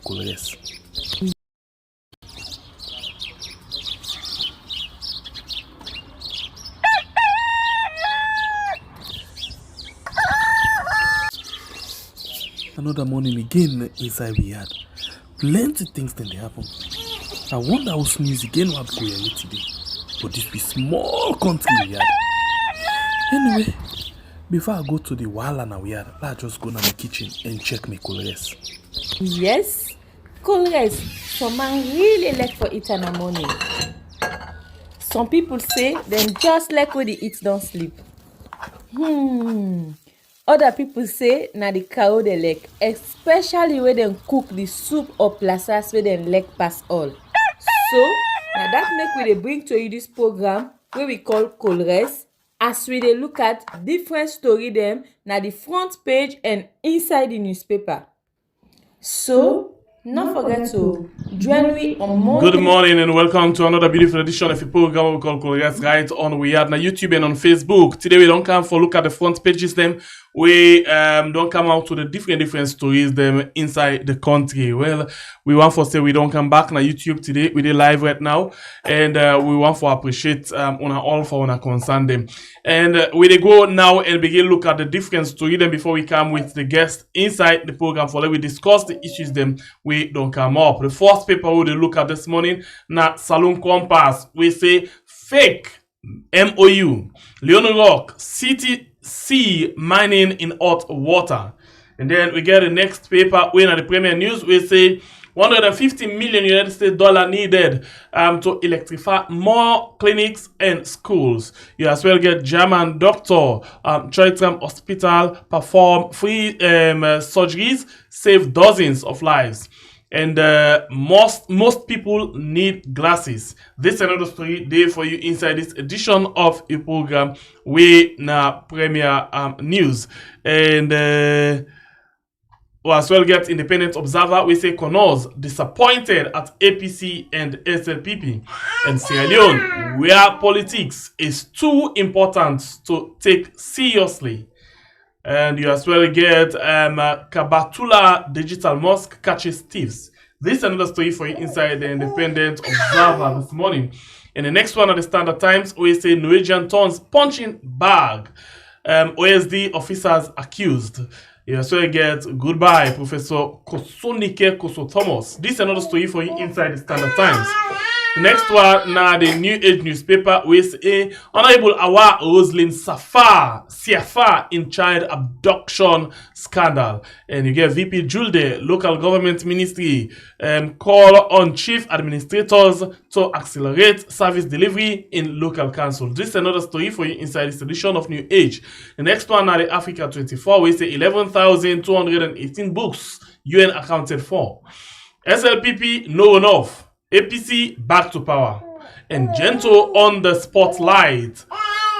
Colores. Another morning again inside we had plenty things then they happen. I wonder how news again what go here today. But this be small country we had. Anyway, before I go to the wahala now we had, let's just go to my kitchen and check my colors. Yes, colors. Some man really like for eat in the morning. Some people say them just like when they eat don't sleep. Other people say na the cow they like, especially when they cook the soup or plasas where they like pass all. So now that make we dey bring to you this program where we call Colores, as we dey look at different story them na the front page and inside the newspaper. So not forget to join me on Monday. Good morning and welcome to another beautiful edition of a program we call Colores right on we are on YouTube and on Facebook. Today we don't come for look at the front pages them. We don't come out to the different stories them inside the country. Well, we want to say we don't come back on YouTube today. We did live right now, and we want to appreciate on all for on concern them. And we dey go now and begin look at the different story them before we come with the guest inside the program for let we discuss the issues them we don't come up. The first paper we dey look at this morning na Salon Compass. We say fake MOU. LEONE Rock City sea mining in hot water. And then we get the next paper when at the Premier News we say 150 million United States dollar needed to electrify more clinics and schools. You as well get German doctor Troitram Hospital perform free surgeries, save dozens of lives. And most people need glasses. This is another story day for you inside this edition of a program we na Premier News. And we as well get Independent Observer. We say Connors disappointed at APC and SLPP. And Sierra Leone, where politics is too important to take seriously. And you as well get Kabatula Digital Mosque catches thieves. This is another story for you inside the Independent Observer this morning. And the next one at the Standard Times, we say Norwegian tons punching bag. OSD officers accused. You as well get goodbye, Professor Kosonike Koso Thomas. This is another story for you inside the Standard Times. The next one now the New Age newspaper with a Honorable Awa Roslyn Siafa in child abduction scandal. And you get VP Julde, local government ministry, call on chief administrators to accelerate service delivery in local council. This is another story for you inside this edition of New Age. The next one now the Africa 24 we say 11,218 books UN accounted for. SLPP no enough. APC back to power. And Gento on the spotlight.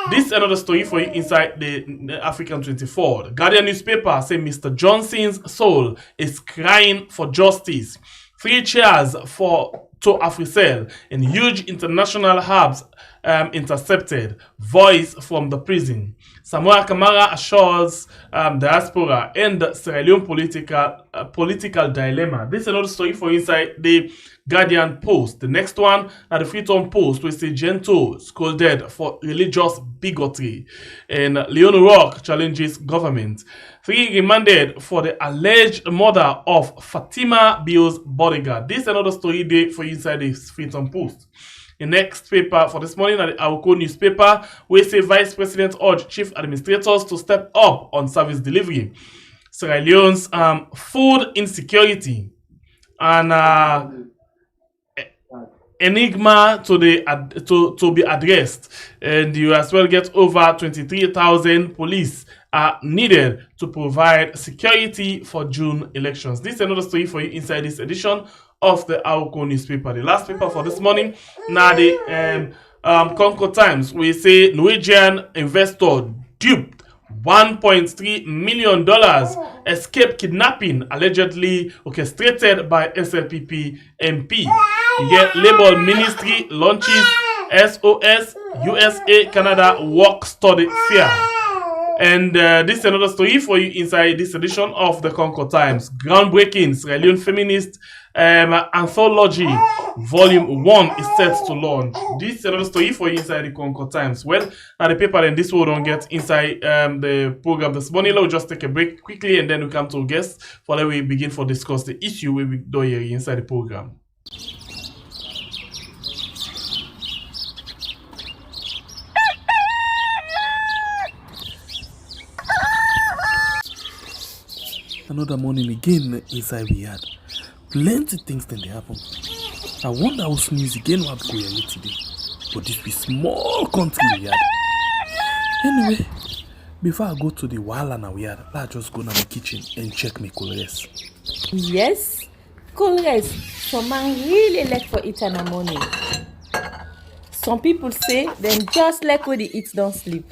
This is another story for you inside the African 24. The Guardian newspaper say Mr. Johnson's soul is crying for justice. 3 chairs to Africell and huge international hubs intercepted. Voice from the prison. Samoa Kamara assures diaspora and Sierra Leone political dilemma. This is another story for inside the Guardian Post. The next one at the Freedom Post we say Gento scolded for religious bigotry. And LEONE Rock challenges government. 3 remanded for the alleged murder of Fatima Bio's bodyguard. This is another story day for inside the Freedom Post. The next paper for this morning at the Awoko newspaper, we say Vice President urged chief administrators to step up on service delivery. Sierra Leone's food insecurity and enigma to be addressed. And you as well get over 23,000 police are needed to provide security for June elections. This is another story for you inside this edition of the Awoko newspaper. The last paper for this morning, now the Concord Times, we say Norwegian investor duped $1.3 million, escape kidnapping allegedly orchestrated by SLPP MP. You get Labour Ministry launches SOS USA Canada work study fair. And this is another story for you inside this edition of the Concord Times. Groundbreaking Sierra Leone Feminist Anthology Volume 1 is set to launch. This is another story for you inside the Concord Times. Well, now the paper and this will don't get inside the program this morning. We'll just take a break quickly and then we come to guests for then we begin to discuss the issue we do here inside the program. Another morning again inside we had plenty things then they happen. I wonder how sneeze again what go here today. But this be small country we had. Anyway, before I go to the wahala now we had, let's just go to my kitchen and check my colors. Yes, colors. Some man really like for eat in the morning. Some people say them just like when they eat don't sleep.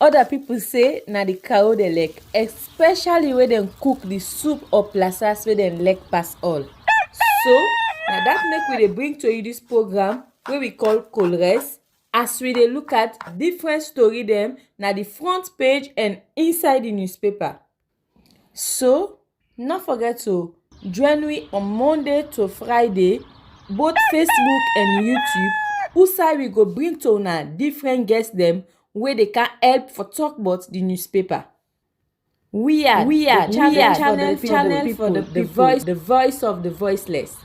Other people say na the cow they like, especially when they cook the soup or plasas where they like pass all. So, now that make we dey bring to you this program where we call Colores, as we dey look at different story them na the front page and inside the newspaper. So, not forget to join me on Monday to Friday, both Facebook and YouTube, who we go bring to una different guests them where they can help for talk about the newspaper. We are channel for the people, the voice of the voiceless.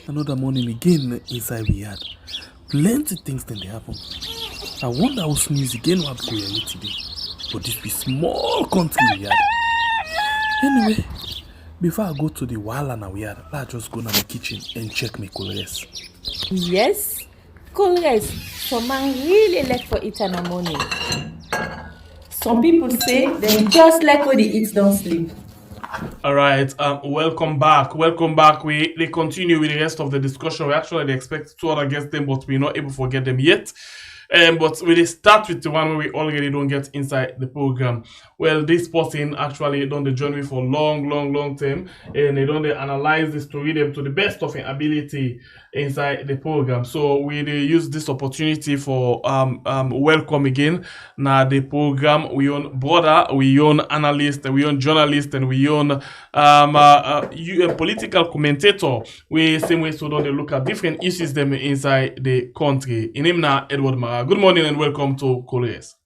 Another morning again inside we had plenty things then they happen. I wonder how sneeze again what go here today. But this be small country we had. Anyway, before I go to the wahala now we had, let's just go to my kitchen and check my colors. Yes, colors. Some man really like for eat in the morning. Some people say they just like when they eat don't sleep. All right, welcome back. We continue with the rest of the discussion. We actually expect two other guests them, but we're not able to get them yet. But we start with the one where we already don't get inside the program. Well, this person actually done the journey for long time, and they don't analyze the story them to the best of their ability inside the program. So we use this opportunity for welcome again. Now the program we own brother, we own analyst, we own journalist, and we own a political commentator. We same way so don't they look at different issues them inside the country. In him now Edward Mara. Good morning and welcome to Colliers.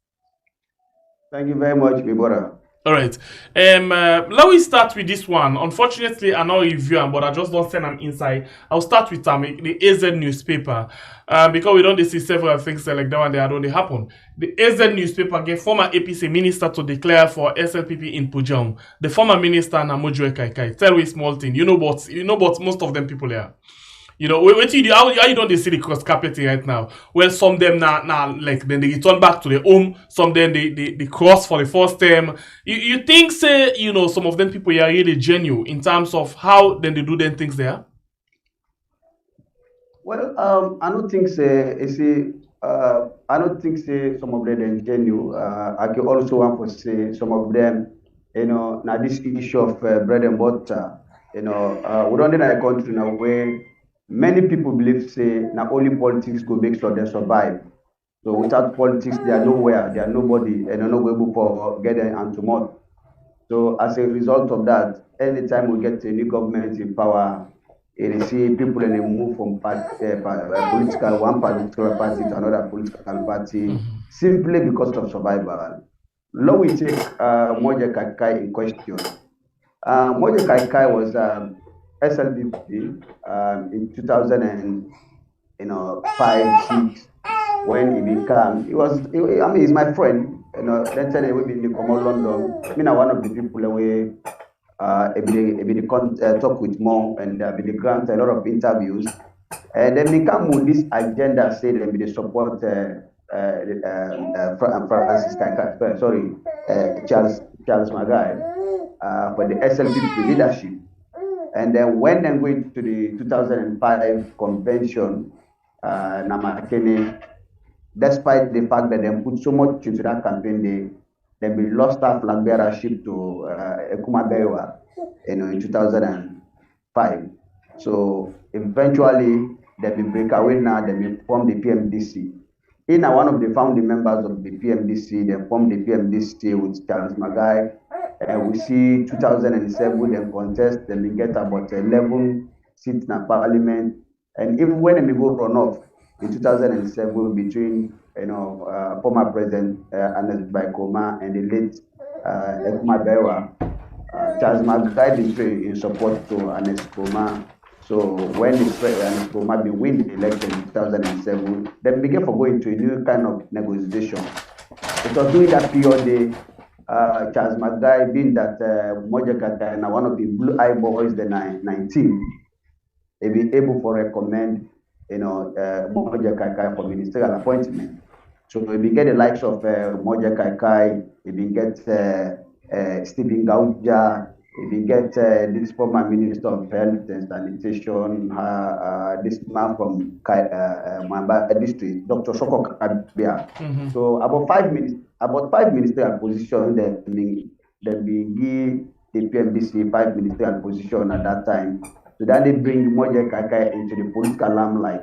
Thank you very much, my brother. All right. Let me start with this one. Unfortunately, I not review them, but I just don't send them inside. I'll start with the AZ newspaper. Because we don't see several things like that one they don't happen. The AZ newspaper gave former APC minister to declare for SLPP in Pujang. The former minister Namojue Kaikai. Tell me small thing. You know what most of them people here. You know, how you don't see the cross carpeting right now? Well, some them now like then they return back to their home, some then they cross for the first time. You think say, you know, some of them people are really genuine in terms of how then they do them things there? Well, I don't think I don't think some of them are genuine. I can also want to say some of them, you know, now this issue of bread and butter, you know, we don't in a country now where many people believe say not only politics go make sure they survive. So without politics, they are nowhere, they are nobody, and they're not able to get them and tomorrow. So as a result of that, anytime we get a new government in power, you see people and they move from one political party to another political party simply because of survival. Now we take Moja Kaikai in question. Moja Kaikai was SLP in 2005, 6 when he became. He's my friend. You know, let's say we in the Common London. I mean, one of the people we talk with more and they grant a lot of interviews. And then become with this agenda say that they support Charles Magai for the SLP leadership. And then when they went to the 2005 convention, Namakene, despite the fact that they put so much into that campaign, Then we lost our flag bearership to Ekuma Bewa, in 2005. So eventually, then we break away now. Then we form the PMDC. One of the founding members of the PMDC, they formed the PMDC with Charles Magai. We see 2007, then contest, then we get about 11 seats in parliament. And even when we go run off in 2007 between former President Ernest Baikoma and the late Ekuma Bewa, Charles Magai been in support to Ernest Koma. So when Ernest Koma been win the election in 2007, then began for going to a new kind of negotiation. It was during that period, Charles Magai being that Moja Kaka, one of the blue eye boys, the 19, they be able to recommend, Moja Kaka for ministerial appointment. So we get the likes of Moja Kaikai, we get Stephen Gauja, we get this former Minister of Health and Sanitation, this man from Mamba District, Dr. Soko Kabia. So about five ministerial positions that we give the PMDC 5 ministerial position at that time. So then they bring Moja Kaikai into the political limelight.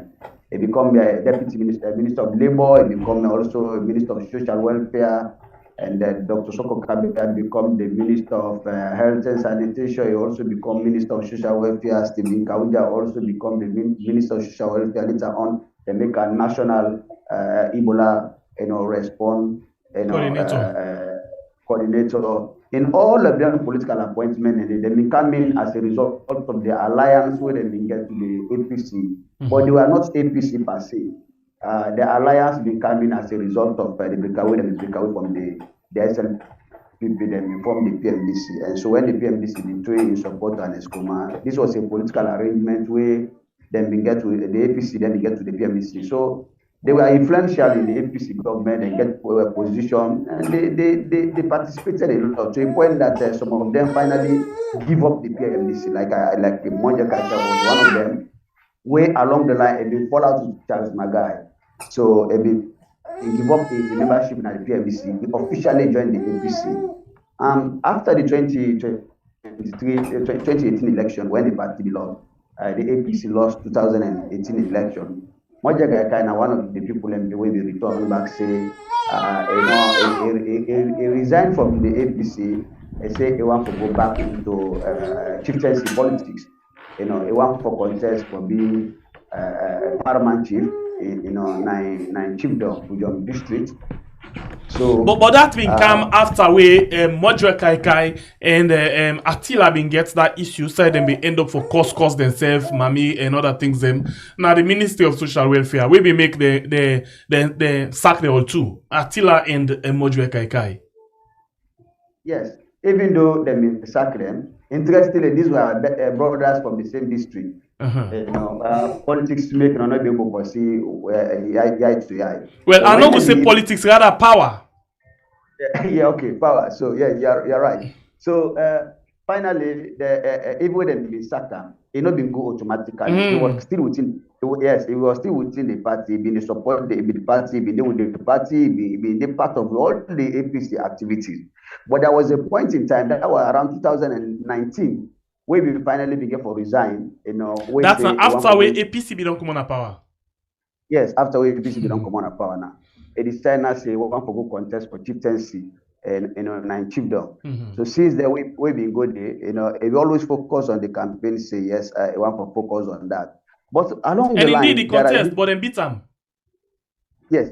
He become a deputy minister of labor. He become also a minister of social welfare, and then Dr. Soko Kabila become the minister of health and sanitation. He also become minister of social welfare. Stephen Kauja also become the minister of social welfare. Later on, they make a national Ebola, response, coordinator. In all of their political appointments, and they come in as a result of the alliance where they get to the APC, but they were not APC per se. The alliance became in as a result of the breakaway from the SLP, then formed the PMDC. And so when the PMDC betrayed in support of Eskoma, this was a political arrangement where then we get to the APC, then we get to the PMDC. So they were influential in the APC government and get a position, and they participated a lot to a point that some of them finally give up the PMDC, like Monja Kacha was one of them, where along the line, they fall out with Charles Magai. So they give up the membership in the PMDC, they officially joined the APC. After the 2018 election, when the party lost, the APC lost 2018 election. Moja Gakana, one of the people in the way they return back, say, he resigned from the APC and say he want to go back into chieftaincy politics. He want for contest for being paramount chief in nine chiefdom, Ujom district. So, but that been come after we Modra Kaikai and Attila been gets that issue, said them be end up for cost themselves, Mami and other things them. Now the Ministry of Social Welfare we be make the sack the all two, Attila and Modra Kaikai. Yes, even though they may sack them, interestingly, these were brothers from the same district. Politics make not be able to see eye to eye. Well, I'm not going to say politics, rather power. Yeah, okay, power. So yeah, you're right. So finally, even when they been sacked, it not been go automatically. It was still within. It was still within the party. Been the support, the party, been with the party, been the part of all the APC activities. But there was a point in time that was around 2019. Where we finally began for resign, That's after we APC be don't come on power. Yes, after we APC be don't come on power now. It is time now say we want to go contest for chieftaincy and nine chiefdom. So since then we been good there, we always focus on the campaign. Say yes, I want to focus on that. But along the line, and indeed the contest, but then beat them. Yes.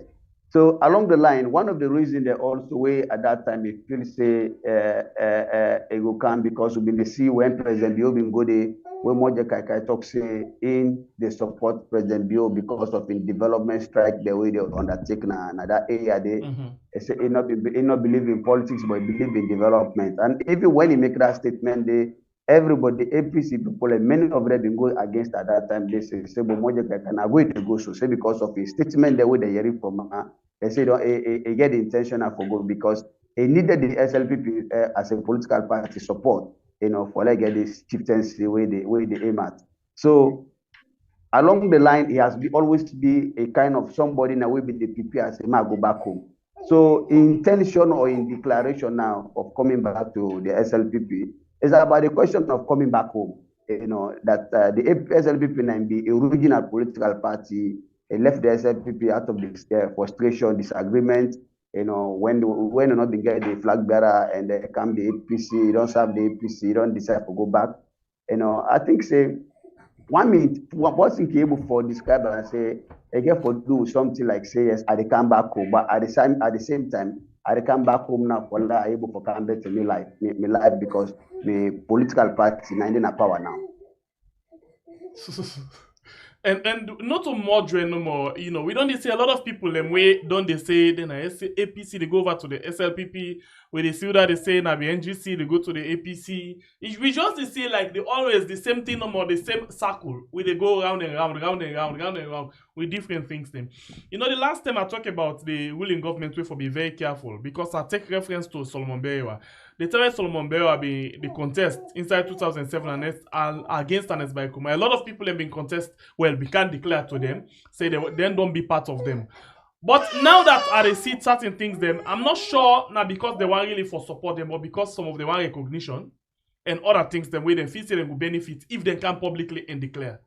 So along the line, one of the reasons they also way at that time they feel say it will come because we been see when President Bio been go there, when Moja Kaikai talk say in they support President Bio because of in development strike the way they undertake now that area they say he not believe in politics but believe in development. And even when he make that statement, everybody, APC people, and many of them been go against at that time. They say but Moja Kaikai now going to go so say because of his statement the way they hearing from they say he get the intention for good because he needed the SLP as a political party support, for like get this chieftaincy where they aim at. So along the line, he has always be a kind of somebody now will be the PP as a go back home. So intention or in declaration now of coming back to the SLPP is about the question of coming back home. That the SLPP now be a regional political party. It left the SLPP out of this frustration, disagreement. When you not get the flag bearer and they come the APC, you don't serve the APC, you don't decide to go back. I think say 1 minute, one thing able for describe and say again for do something like say yes, I come back home, but at the same time, I come back home now for that able for come back to me life, because the political party now in power now. And not to moderate no more, we don't see a lot of people them way don't they say then APC they go over to the SLPP, where they see that they say now the NGC they go to the APC. We just see like they always the same thing no more, the same circle where they go round and round, round and round, round and round with different things then. The last time I talk about the ruling government way for be very careful, because I take reference to Solomon Berewa. The time Solomon Berewa be the contest inside 2007 and against Ernest Bai Koroma. A lot of people have been contest, well, we can't declare to them, say they then don't be part of them. But now that I see certain things them, I'm not sure now because they want really for support them, but because some of them want recognition and other things them way they feel say they will benefit if they can publicly and declare.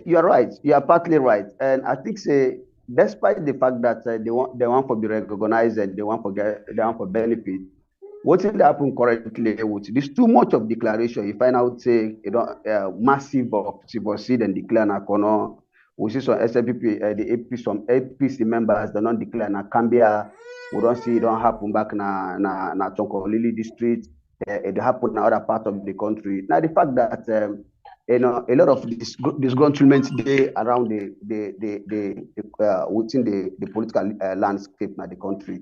You are right. You are partly right, and I think say despite the fact that they want to be recognized and they want for benefit, what will happen currently with this too much of declaration? You find out say massive of supersede and declare na kono. We see some SLPP, some APC members they don't declare na Cambia. We don't see it don't happen back na Tonkolili district. It happen in other part of the country. Now the fact that a lot of disgruntlement day around within the political landscape in the country.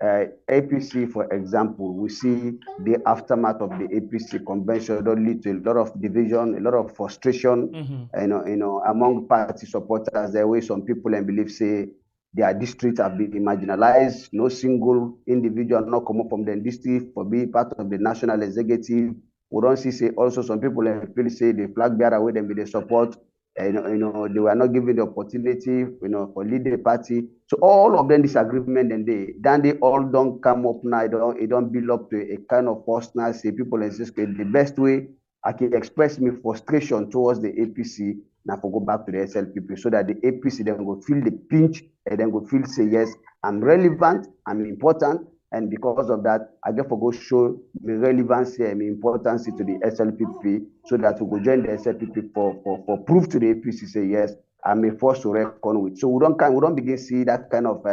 APC, for example, we see the aftermath of the APC convention don't lead to a lot of division, a lot of frustration, among party supporters. There way some people and believe say their districts have been marginalized. No single individual not come up from the district for being part of the national executive. We don't see say also some people feel say the flag bearer with them be the support. They were not given the opportunity, for lead the party. So all of them disagreement and they all don't come up now. It don't build up to a kind of personal say people insist the best way I can express my frustration towards the APC now for go back to the SLPP so that the APC then go feel the pinch and then go feel say yes, I'm relevant, I'm important. And because of that, I get for go show the relevancy and the importance to the SLPP so that we go join the SLPP for proof to the APC say yes, I'm a force to reckon with. So we don't begin see that kind of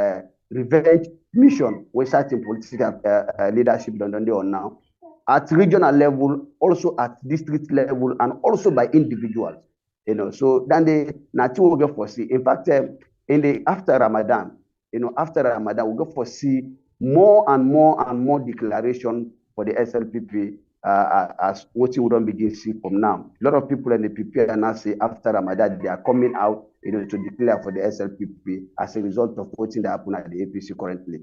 revenge mission where certain political leadership done on now at regional level, also at district level, and also by individuals. So then the Nati will go for see. In fact, after Ramadan, we go for see more and more declaration for the SLPP as what you wouldn't begin to see from now. A lot of people in the PP now say after Ramadan they are coming out, to declare for the SLPP as a result of what that happened at the APC currently.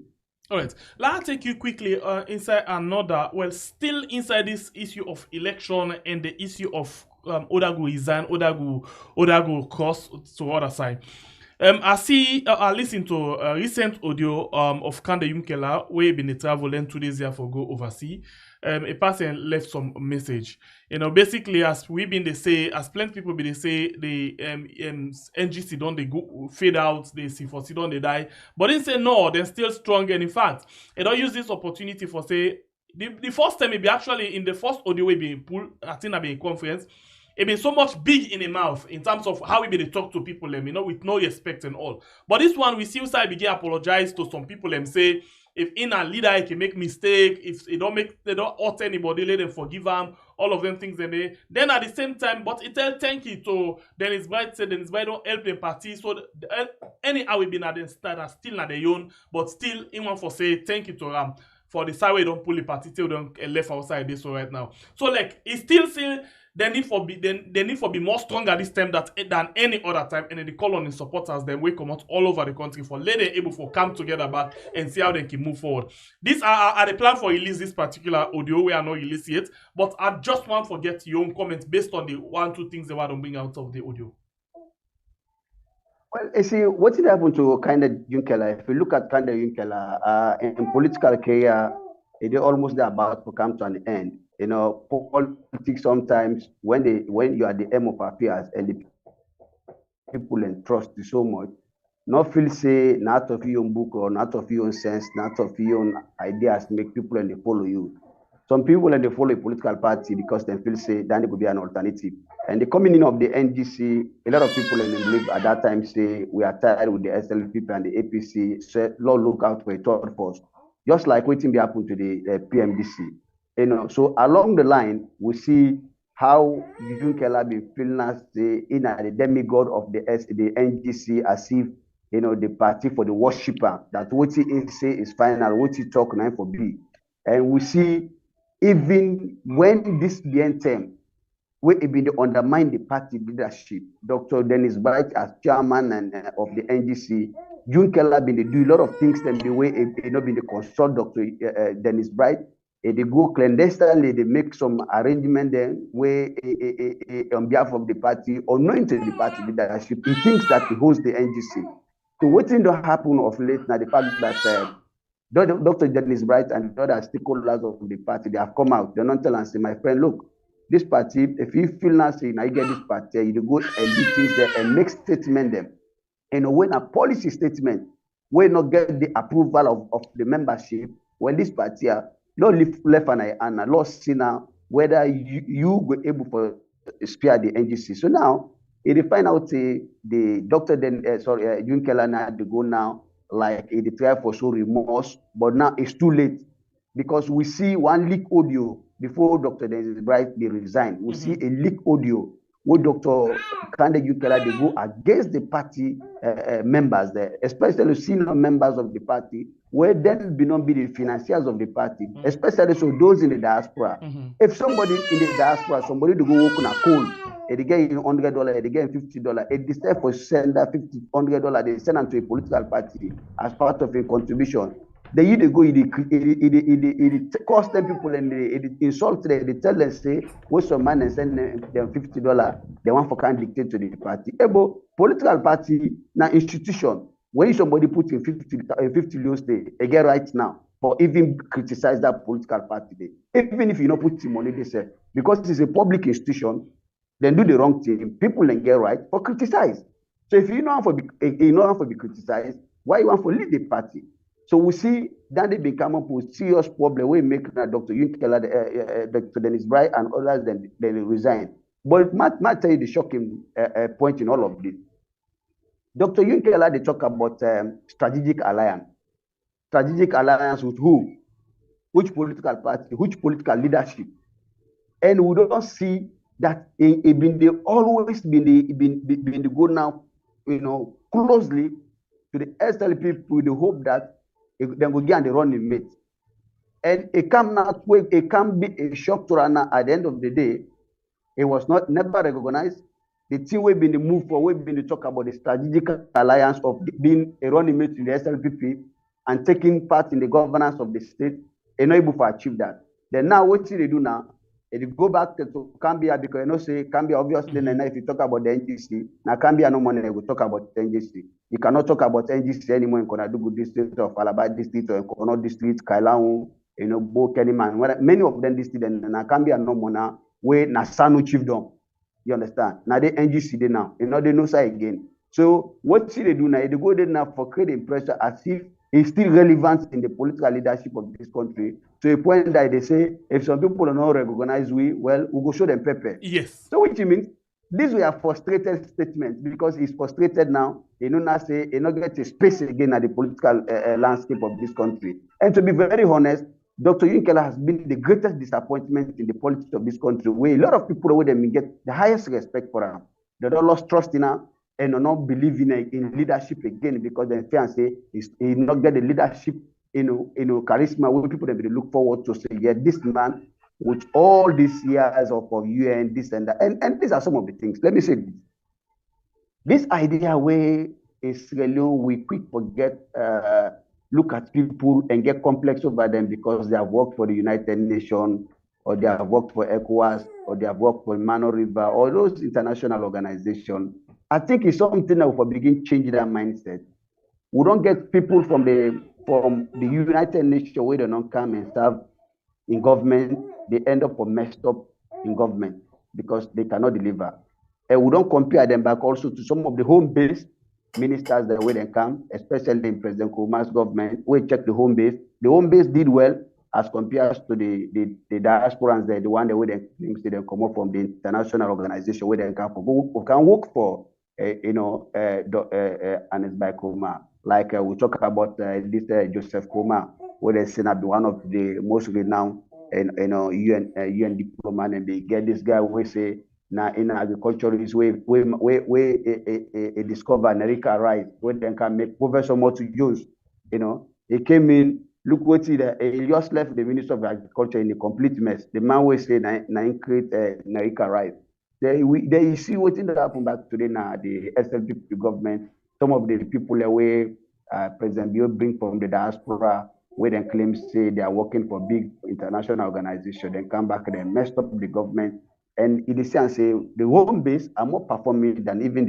All right, let's take you quickly inside another, well, still inside this issue of election and the issue of Odagu resign, Odagu cross to other side. I listened to a recent audio of Kande Yumkela, where been traveling 2 days here for go overseas. A person left some message. Basically, as we been they say, as plenty people been they say, the NGC don't they go fade out, they see for don't they die. But they say no, they're still strong. And in fact, they don't use this opportunity for say the first time maybe actually in the first audio we been pulled, I think I been conference. It been so much big in the mouth in terms of how we be talk to people, with no respect and all. But this one, we see side begin apologize to some people and say, if in a leader he can make mistake, if they don't hurt anybody, let them forgive them, all of them things and then at the same time, but it tell thank you to Dennis Bright said Dennis Bright don't help the party. So anyhow we been at the start are still not their own, but still in one for say thank you to Ram for the side way don't pull the party till don't left outside this right now. So like it's still they need for be more stronger this time than any other time, and then the call on the supporters then we come out all over the country for let them able to come together back and see how they can move forward. These are the plan for release this particular audio. We are not released yet, but I just want to get your own comments based on the 1-2 things they want to bring out of the audio. Well, you see, what did happen to kind of Junkela? If you look at kind of Junkela, in political career, it is almost about to come to an end. You know, politics sometimes when you are the aim of affairs and the people entrust you so much, not feel say not of your own book or not of your own sense, not of your own ideas make people and they follow you. Some people and they follow a political party because they feel say that it could be an alternative. And the coming in of the NGC, a lot of people and they believe at that time say we are tired with the SLP and the APC, so Lord look out for a third force. Just like waiting to happen to the PMDC. You know, so along the line, we see how Junkela been feeling as the demigod of the NGC, as if the party for the worshipper, that what he say is final, what he talk now for be. And we see even when this being term, where it been undermine the party leadership, Dr. Dennis Bright as chairman and of the NGC, Junkela been they do a lot of things them the way it not been the consult Dr. Dennis Bright. They go clandestinely, they make some arrangement then where on behalf of the party, unknowing to the party leadership, he thinks that he holds the NGC. So what thing that happen of late now, the fact that Dr. Dennis Bright and the other stakeholders of the party, they have come out, they're not telling us, my friend, look, this party, if you feel now say, now you get this party, you go and do things there and make statement them. And when a policy statement will not get the approval of the membership, when this party are not left and a lost sinner, whether you were able to spare the NGC. So now, it find out the doctor then, Junkela now they go now, like it try for show remorse, but now it's too late because we see one leak audio before Dr. Dennis Bright they resign. We see a leak audio where Dr. Kande Junkela they go against the party members there, especially senior members of the party, where then be not be the financiers of the party, especially so those in the diaspora. If somebody in the diaspora, somebody to go work on a coal, they get $100, they get $50, it decide for send that $100, they send them to a political party as part of a contribution. Then you they go, it cost them people and they insult them, they tell them, say, what's some man and send them $50, they want for can't dictate to the party. Ebo, political party, now institution, when somebody put in 50 loans, they get right now, or even criticize that political party, even if you don't put the money, they say, because it's a public institution, then do the wrong thing, people then get right for criticize. So if you know how to be criticized, why you want to lead the party? So we see that they become up with serious problem. We make Dr. Junkela, Dr. Dennis Bright and others, then they resign. But might tell you the shocking point in all of this. Dr. Junkela, they talk about strategic alliance. Strategic alliance with who? Which political party? Which political leadership? And we don't see that it been they always been the go now, closely to the SLP with the hope that they will get the running mate. And it can be a shock to Rana at the end of the day. It was never recognized. The team we've been the move for, we've been to talk about the strategic alliance of being a running mate in the SLPP and taking part in the governance of the state, and not able to achieve that. Then now what they do now, they go back to Cambia because say Cambia obviously now if you talk about the NGC, now Cambia no money we talk about the NGC. You cannot talk about NGC anymore in Konadugu district or Falaba district or Kono district, Kailaun, Bo Kennyman. Many of them district and now Cambia no money where Nasanu chiefdom. You understand? Now they NGC they now, they know say again. So what they do now? They go there now for creating pressure as if it's still relevant in the political leadership of this country to a point that they say if some people are not recognized, we go show them pepper. Yes. So which means these were frustrated statements because he's frustrated now. Now say not get a space again at the political landscape of this country. And to be very honest, Dr. Junkela has been the greatest disappointment in the politics of this country, where a lot of people with them get the highest respect for him. They don't lost trust in her and do not believe in leadership again because they fear and say he not get the leadership, charisma where people they look forward to say, yeah, this man with all these years of UN, this and that. And these are some of the things. Let me say this. This idea where is Leone, we quick forget look at people and get complex over them because they have worked for the United Nations or they have worked for ECOWAS or they have worked for Mano River or those international organizations. I think it's something that will begin changing that mindset. We don't get people from the United Nations where they don't come and serve in government. They end up messed up in government because they cannot deliver. And we don't compare them back also to some of the home-based ministers that way they come, especially in President Kuma's government. We check the home base. The home base did well as compared to the diasporans, the one that way they come up from the international organization where they come for. We can work for Anis by Kuma. Like we talk about this Joseph Kuma, where they seen up one of the most renowned UN diplomat, and they get this guy who say now in agriculture is we discover Nerika rice where they can make Professor Motu Jones. He came in, look what he just left the Minister of Agriculture in a complete mess. The man will say na create Nerika rice. They see what in happen back today now, the Slpp government, some of the people away President Bio bring from the diaspora, where they claim say they are working for big international organization, then come back and they messed up the government. And it is say the home base are more performing than even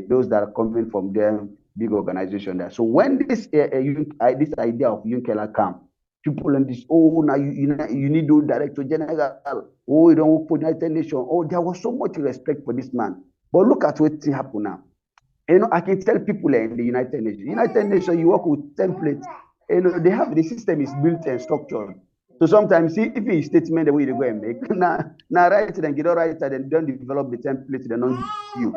those that are coming from their big organization there. So when this idea of Yunkela come, people on this, now you need to director general, you don't work for the United Nations. There was so much respect for this man. But look at what's happening now. I can tell people in the United Nations. United Nations, you work with templates. They have the system is built and structured. So sometimes, see, if it's statement the way they go and make, now write it and get all right, and don't develop the template, they don't you.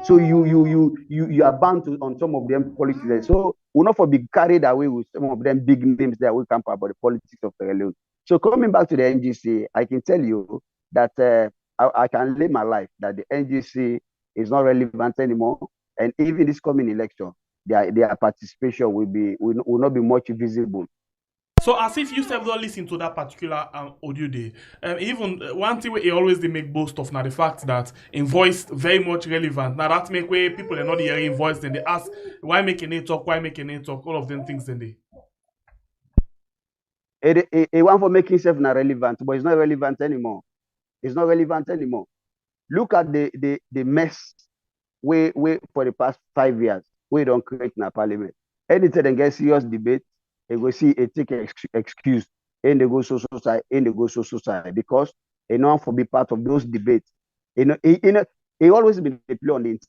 So you are bound to on some of them policies. So we're not for be carried away with some of them big names that will come about the politics of the LEONE. So coming back to the NGC, I can tell you that I can live my life that the NGC is not relevant anymore. And even this coming election, their participation will not be much visible. So as if you have not listened to that particular audio day, even one thing where he always they make boast of now the fact that in voice very much relevant. Now that make way people are not hearing voice, then they ask why making it talk, all of them things then they. It want for making itself not relevant, but it's not relevant anymore. It's not relevant anymore. Look at the mess we for the past 5 years we don't create in our parliament. Anytime they get serious debate, they go see a take excuse, and they go so side, and they go so side because they know for be part of those debates. He always been play on the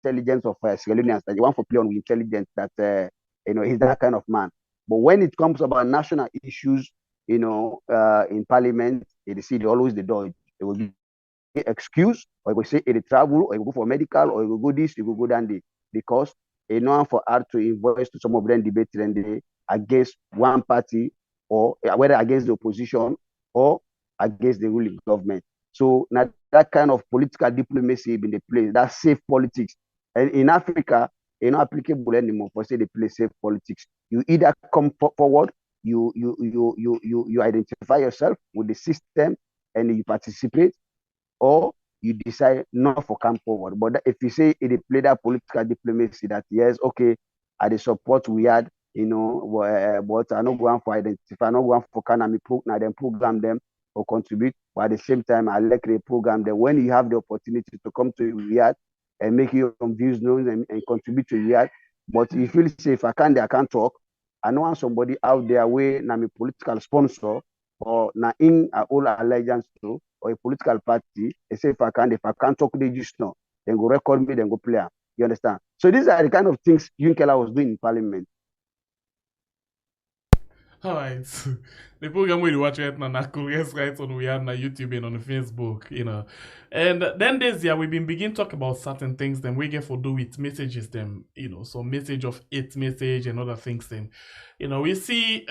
intelligence of Sierra Leoneans. That you want to play on the intelligence that he's that kind of man. But when it comes about national issues, in parliament, they see they always the dodge. They will be excuse, or you go say they travel, or you go for medical, or you go this, you go down there because for art to invoice to some of them debate and they against one party or whether against the opposition or against the ruling government. So now that kind of political diplomacy in the place, that safe politics. And in Africa, not applicable anymore for say they play safe politics. You either come forward, you identify yourself with the system and you participate, or you decide not for come forward. But if you say it play that political diplomacy that yes, okay, I the support we had, but I not going for identify, I not going for then program them or contribute. But at the same time, I like the program that when you have the opportunity to come to Riyadh and make your own views known and contribute to Riyadh. But if you feel safe, I can't talk. I know somebody out there where na me political sponsor or na in a all allegiance to or a political party, they say if I can't talk, they just know. Then go record me, then go play. You understand? So these are the kind of things Yunkela was doing in parliament. All right. The program we watch right now, yes, right on we have on YouTube and on Facebook, And then this year we've been begin talk about certain things. Then we get for do with messages. Them, so message of it message and other things. Then, we see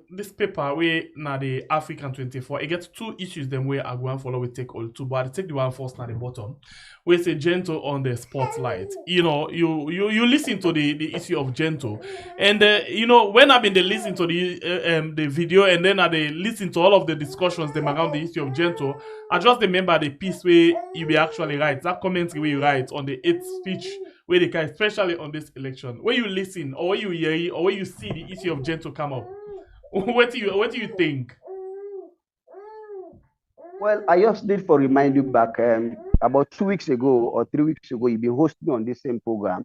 this paper we now the African 24. It gets 2 issues. Then we are going to follow. We take all 2, but I take the one first now the bottom. We say gentle on the spotlight. You listen to the issue of gentle, and when I've been listening to the video and then I listen to all of the discussions them around the issue of gentle, I just remember the piece where you be actually write that commentary where you write on the 8th speech where they can, especially on this election, where you listen or where you hear or where you see the issue of gentle come up. What do you think? Well, I just did for remind you back. about 2 weeks ago or 3 weeks ago, you've been hosting on this same program,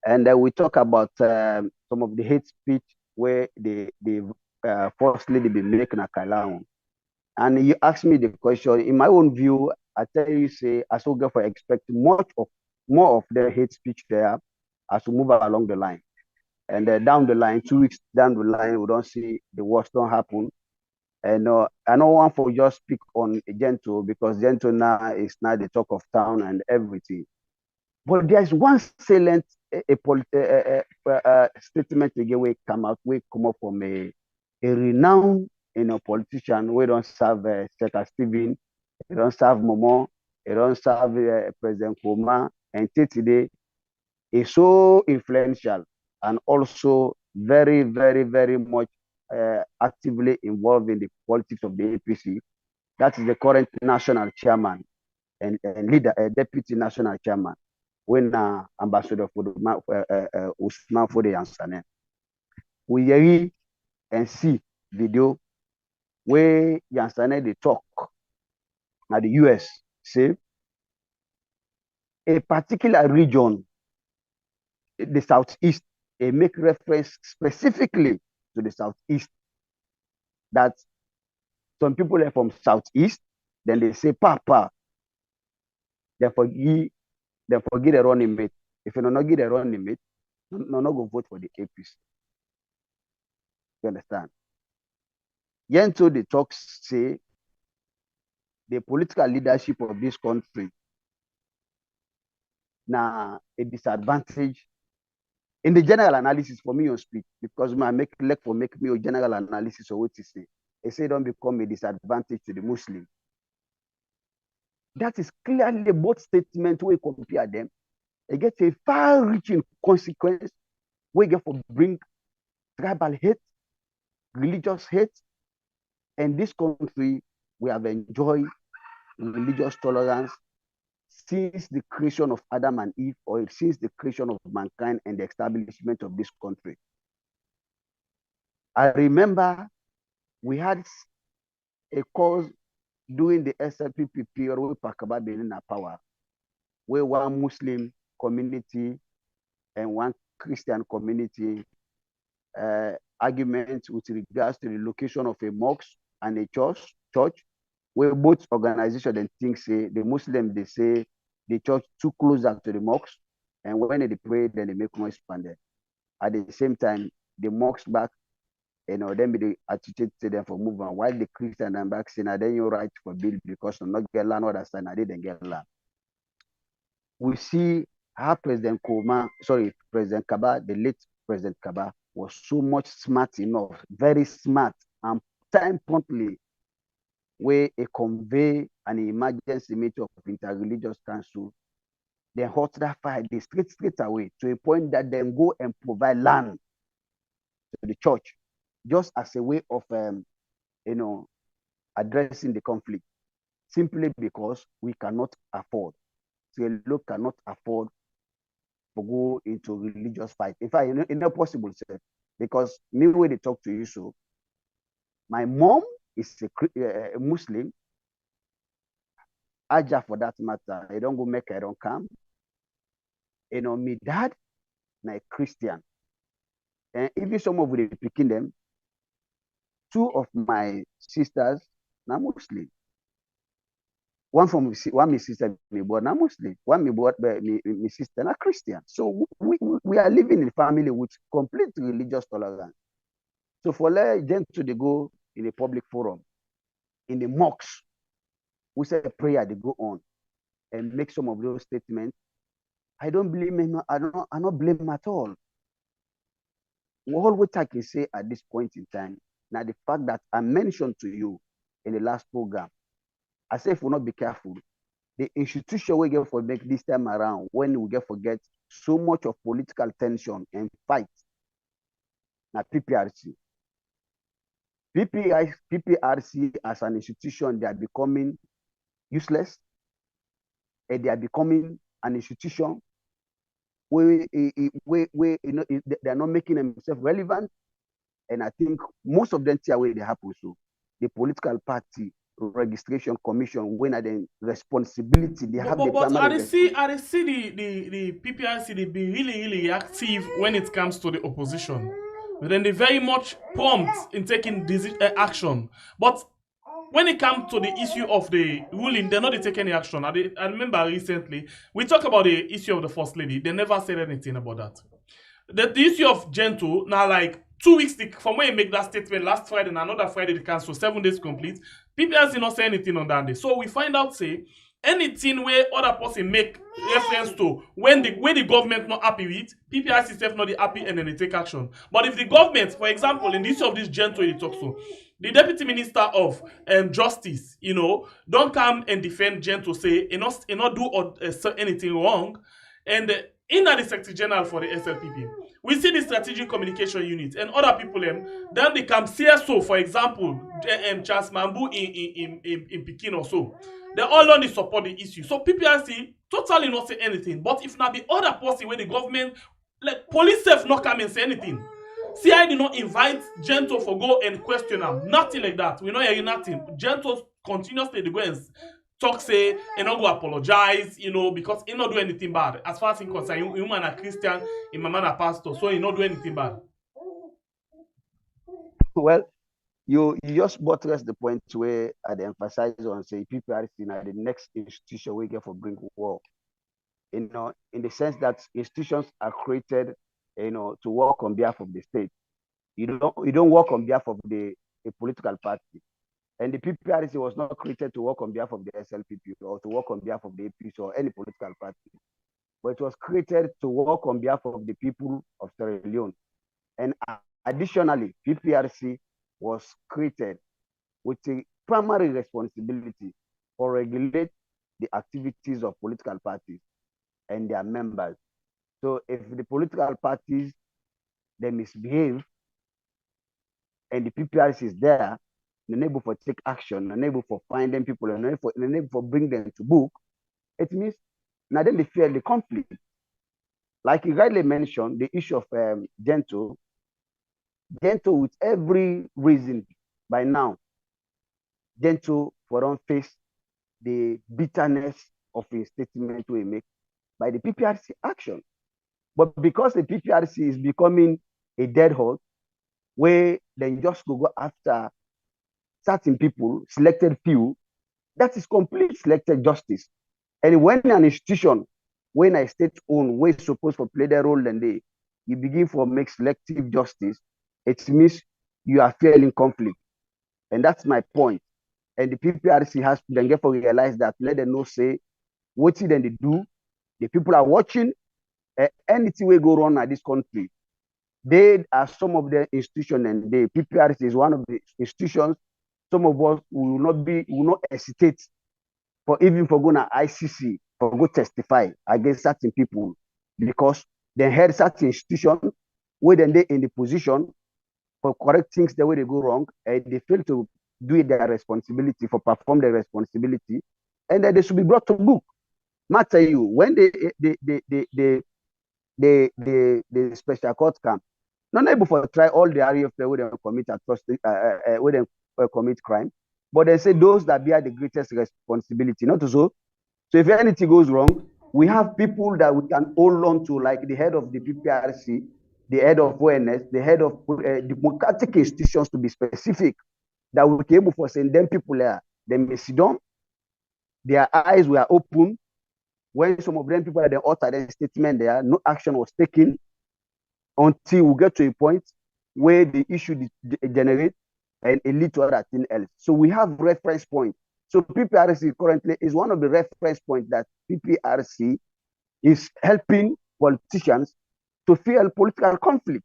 and we talk about some of the hate speech where they firstly they been making a Kalaun. And you asked me the question. In my own view, I tell you, say, as we go for expect more of the hate speech there as we move along the line. And down the line, 2 weeks down the line, we don't see the worst don't happen. And I don't want to just speak on Gento because Gento now is now the talk of town and everything. But there's one salient statement again we come out from a renowned politician. We don't serve Secretary Stephen, we don't serve Momo, we don't serve President Koma, and today is so influential and also very, very, very much actively involved in the politics of the APC. That is the current national chairman and leader, deputy national chairman, when ambassador for Usman for the Yansane. We hear and see video where Yansane they talk at the US, say a particular region, the Southeast, they make reference specifically to the Southeast, that some people are from Southeast, then they say Papa, they forget the running mate. If you don't get a running mate, no go vote for the APC. You understand? Yento the talks say the political leadership of this country now a disadvantage in the general analysis for me on speak, because I make me a general analysis of what to say. They say don't become a disadvantage to the Muslim. That is clearly both statements we compare them. They get a far-reaching consequence. We get for bring tribal hate, religious hate, and this country we have enjoyed religious tolerance since the creation of Adam and Eve, or since the creation of mankind and the establishment of this country. I remember we had a cause during the Slpp period where Pakaba Benin power, where one Muslim community and one Christian community argument with regards to the location of a mosque and a church, where both organizations and things say the Muslims they say the church too closer to the mosque, and when they pray, then they make more expanded. At the same time, the mosque back, then be the attitude to them for movement. While the Christian and back saying, then you right for bill because I'm not get land, what I didn't get land. We see how President Kaba, the late President Kaba, was so much smart enough, very smart, and time promptly where a convey an emergency meeting of interreligious council, then hot that fire, they straight away to a point that then go and provide land to the church, just as a way of addressing the conflict, simply because we cannot afford. Slpp cannot afford to go into religious fight. In fact, it's not possible, sir, because me when they talk to you, so my mom is a Muslim. Aja for that matter, I don't go make I don't come. My dad, a Christian. And even some of the picking them, two of my sisters are Muslim. One my sister me born a Muslim. One me born my sister a Christian. So we are living in a family with complete religious tolerance. So for them to go in a public forum, in the mosques, we say a prayer they go on and make some of those statements. I don't blame him. I don't blame him at all. All what I can say at this point in time, now the fact that I mentioned to you in the last program, I say if we not be careful, the institution we get for make this time around, when we get forget so much of political tension and fight, now PPRC. PPRC as an institution, they are becoming useless, and they are becoming an institution where they are not making themselves relevant. And I think most of them tear away they happen. So the political party registration commission when are the responsibility they have the But primary I see the PPRC they be really active when it comes to the opposition. But then they very much prompt in taking action. But when it comes to the issue of the ruling, they're not taking any action. I remember recently we talked about the issue of the first lady. They never said anything about that. The issue of Gento now, like 2 weeks from when you make that statement last Friday and another Friday they cancel 7 days complete. PPRC not say anything on that day. So we find out say anything where other person make reference to when the government not happy with, PPRC self not happy and then they take action. But if the government, for example, in the issue of this Gento you talk to, the deputy minister of justice, don't come and defend Gento, say he not do anything wrong, and in the Secretary General for the SLPP, we see the strategic communication unit and other people then they come CSO, for example, Charles Mambu in Pekin or so. They all only support the issue. So PPRC totally not say anything. But if not the other policy where the government, like police self not come and say anything. CI did not invite Gento for go and question them. Nothing like that. We not hearing nothing. Gento continuously they go and talk say he not go apologize, because he not do anything bad. As far as he concerned, human a Christian, him man a pastor, so he not do anything bad. Well, you just buttress the point where I emphasize on say PPRC now the next institution we get for bring war. In the sense that institutions are created, to work on behalf of the state. You don't work on behalf of a political party. And the PPRC was not created to work on behalf of the SLPP or to work on behalf of the APC or any political party. But it was created to work on behalf of the people of Sierra Leone. And additionally, PPRC was created with a primary responsibility for regulate the activities of political parties and their members. So if the political parties, they misbehave and the PPRC is there, unable for take action, unable for finding people, unable for bring them to book, it means now then they fear the conflict. Like you rightly mentioned, the issue of Gento with every reason by now, Gento for don't face the bitterness of a statement we make by the PPRC action. But because the PPRC is becoming a dead horse, where they just go after certain people, selected few, that is complete selected justice. And when an institution, when a state-owned, way supposed to play their role, and you begin to make selective justice, it means you are feeling conflict. And that's my point. And the PPRC has to then get to realize that, let them know, say, what then they do, the people are watching, anything will go wrong at this country. They are some of the institutions, and the PPRC is one of the institutions. Some of us will not hesitate for even for going to ICC for go testify against certain people because they had certain institutions where then they in the position for correct things the way they go wrong, and they fail to do their responsibility for perform their responsibility, and then they should be brought to book. Matter you when the special court come, not able for try all the area of the way they commit atrocity, where they commit crime, but they say those that bear the greatest responsibility, not so. So if anything goes wrong, we have people that we can hold on to, like the head of the PPRC, the head of awareness, the head of democratic institutions, to be specific, that we be able to send them people there. They may sit down, their eyes were open. When some of them people had uttered their statement there, no action was taken until we get to a point where the issue generate and it lead to other thing else. So we have reference point. So PPRC currently is one of the reference points that PPRC is helping politicians to fuel political conflict.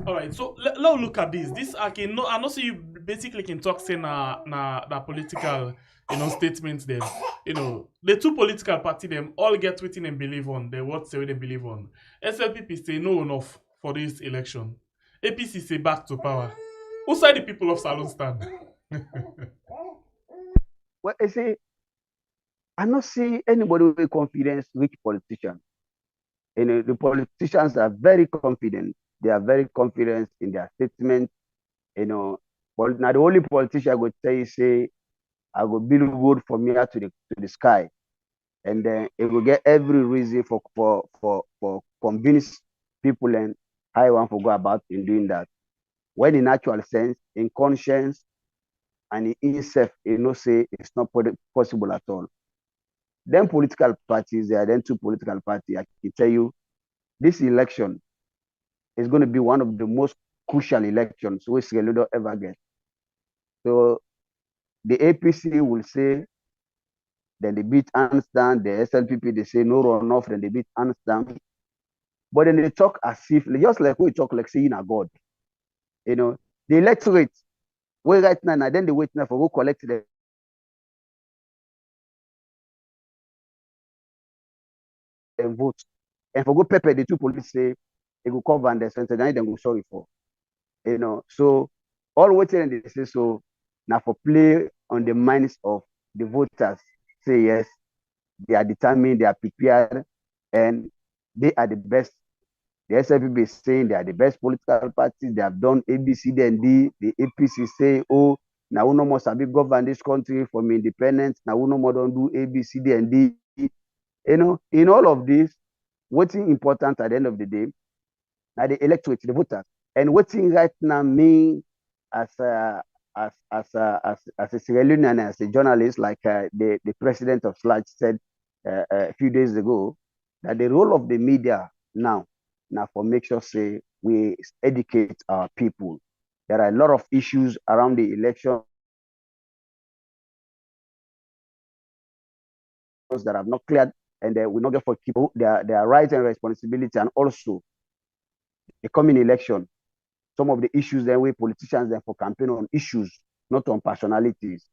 All right, so let's look at this. This I know see you basically can talk say na political statements them. The two political party them all get within and believe on the what say they believe on. SLPP say no enough for this election. APC say back to power. Who side the people of Salon stand? Well, I say I not see anybody with confidence rich politician. The politicians are very confident. They are very confident in their statement. But now the only politician I go tell you say I go build road from here to the sky, and then it will get every reason for convince people and how you want to go about in doing that. When in actual sense, in conscience and in itself, you know, say it's not possible at all. Then political parties, there are then two political parties. I can tell you, this election is going to be one of the most crucial elections we Sierra Leone ever get. So the APC will say, then they beat hands down. The SLPP, they say no runoff, then they beat hands down. But then they talk as if, just like we talk like saying a God. You know, the electorate, we right now, and then they wait now for go collect the votes. And for go pepper, the two police say, they go cover and they center, then they go sorry for. You know, so all waiting and they say so now for play on the minds of the voters. Say yes, they are determined, they are prepared, and they are the best. The SLPP is saying they are the best political parties. They have done A, B, C, D, and D. The APC say, oh, now we no more sabi govern this country from independence. Now we no more don't do A, B, C, D, and D. You know, in all of this, what's important at the end of the day, now the electorate, the voters, and what's right now me as a Sierra Leonean and as a journalist, like the president of Slpp said a few days ago, that the role of the media now for make sure say we educate our people. There are a lot of issues around the election that have not cleared, and we not get for people their rights and responsibility, and also the coming election. Some of the issues that we politicians then for campaign on issues, not on personalities.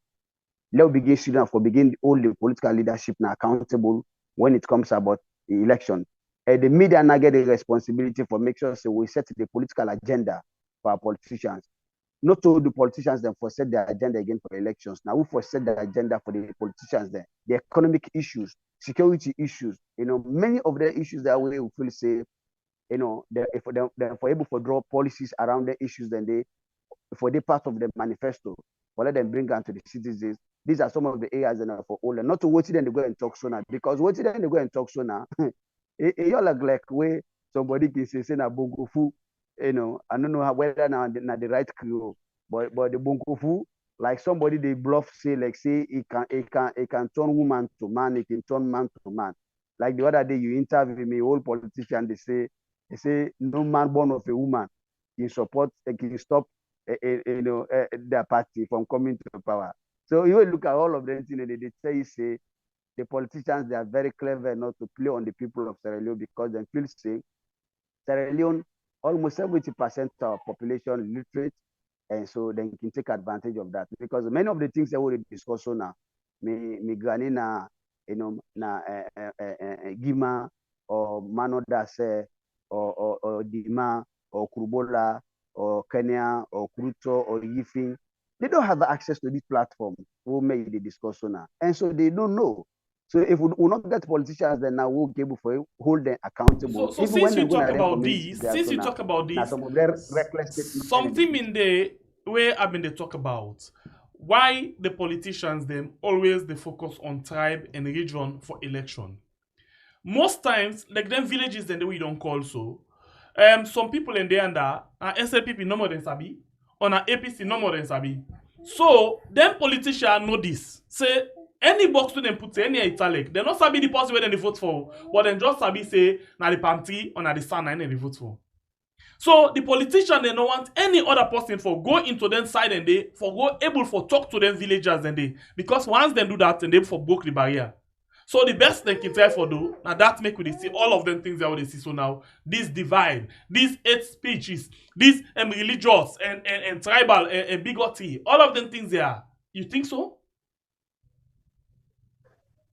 Let's begin students for begin all the political leadership now accountable when it comes about the election. The media now get the responsibility for make sure so we set the political agenda for our politicians. Not all the politicians then for set their agenda again for elections. Now we for set the agenda for the politicians then. The economic issues, security issues, you know, many of the issues that we feel say, you know, if they're able to draw policies around the issues, then they for the part of the manifesto, for let them bring down to the citizens. These are some of the areas that are for all, and not to wait till then they go and talk so now, because wait till then they go and talk so now. You're like way somebody can say na bongo fu, you know. I don't know whether now the right crew, but the bongo fu, like somebody they bluff say like say it can turn woman to man, it can turn man to man. Like the other day you interview me, old politician, they say no man born of a woman can support, can stop you know their party from coming to power. So you will look at all of them, you know, they say the politicians, they are very clever not to play on the people of Sierra Leone, because they feel say Sierra Leone, almost 70% of our population literate, and so they can take advantage of that, because many of the things that we discuss now, me granny na, you know, na Gima or Mano Dase or Dima or Kurubola or Kenya or Kruto or Yifin, they don't have access to this platform who make the discussion now, and so they don't know. So if we not get politicians, then now we'll be able to hold them accountable. So Even since when you they go to talk their about communities, this, they are since so you talk about now this, some of their reckless statements. something in the way I've been they talk about why the politicians them always they focus on tribe and region for election. Most times, like them villages then the way you don't call so. Some people in there and that SLPP no more than sabi, on a APC no more than sabi. So them politicians know this. Say any box to them put any italic, they not sabi the person where they vote for, but then just sabi say na the party or na the sign and they vote for. So the politician they don't want any other person for go into them side and they for go able for talk to them villagers and they, because once they do that and they for broke the barrier. So the best they can try for do, now that make we see all of them things that we see so now. This divide, these hate speeches, these religious and tribal and bigotry, all of them things there. You think so?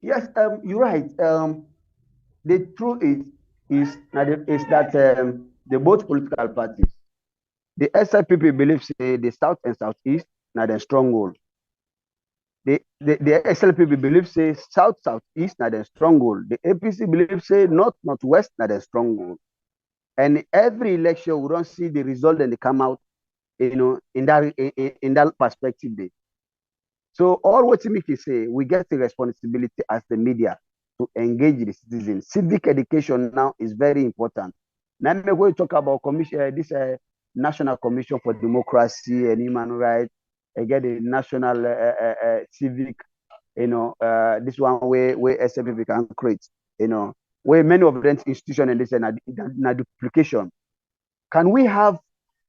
Yes, you're right. The truth is that the both political parties, the SLPP believes the South and Southeast now the stronghold. The SLPP believes say South Southeast now the stronghold. The APC believes say North Northwest now the stronghold. And every election we don't see the result and they come out. in that perspective there. So all what make you say, we get the responsibility as the media to engage the citizens. Civic education now is very important. Now I'm going to talk about this National Commission for Democracy and Human Rights. Again, the National Civic, this one where SLP can create, where many of the institutions and this and duplication. Can we have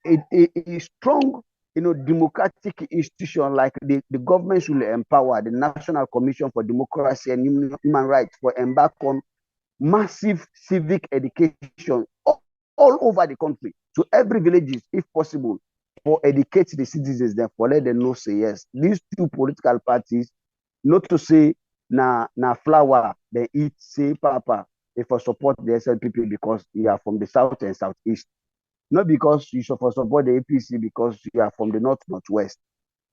a strong, democratic institution like the government should empower the National Commission for Democracy and Human Rights for embark on massive civic education all over the country to every villages, if possible, for educate the citizens, therefore let them know, say yes. These two political parties, not to say na flower, they eat, say papa, if I support the SLPP because you are from the south and southeast. Not because you should support the APC because you are from the northwest.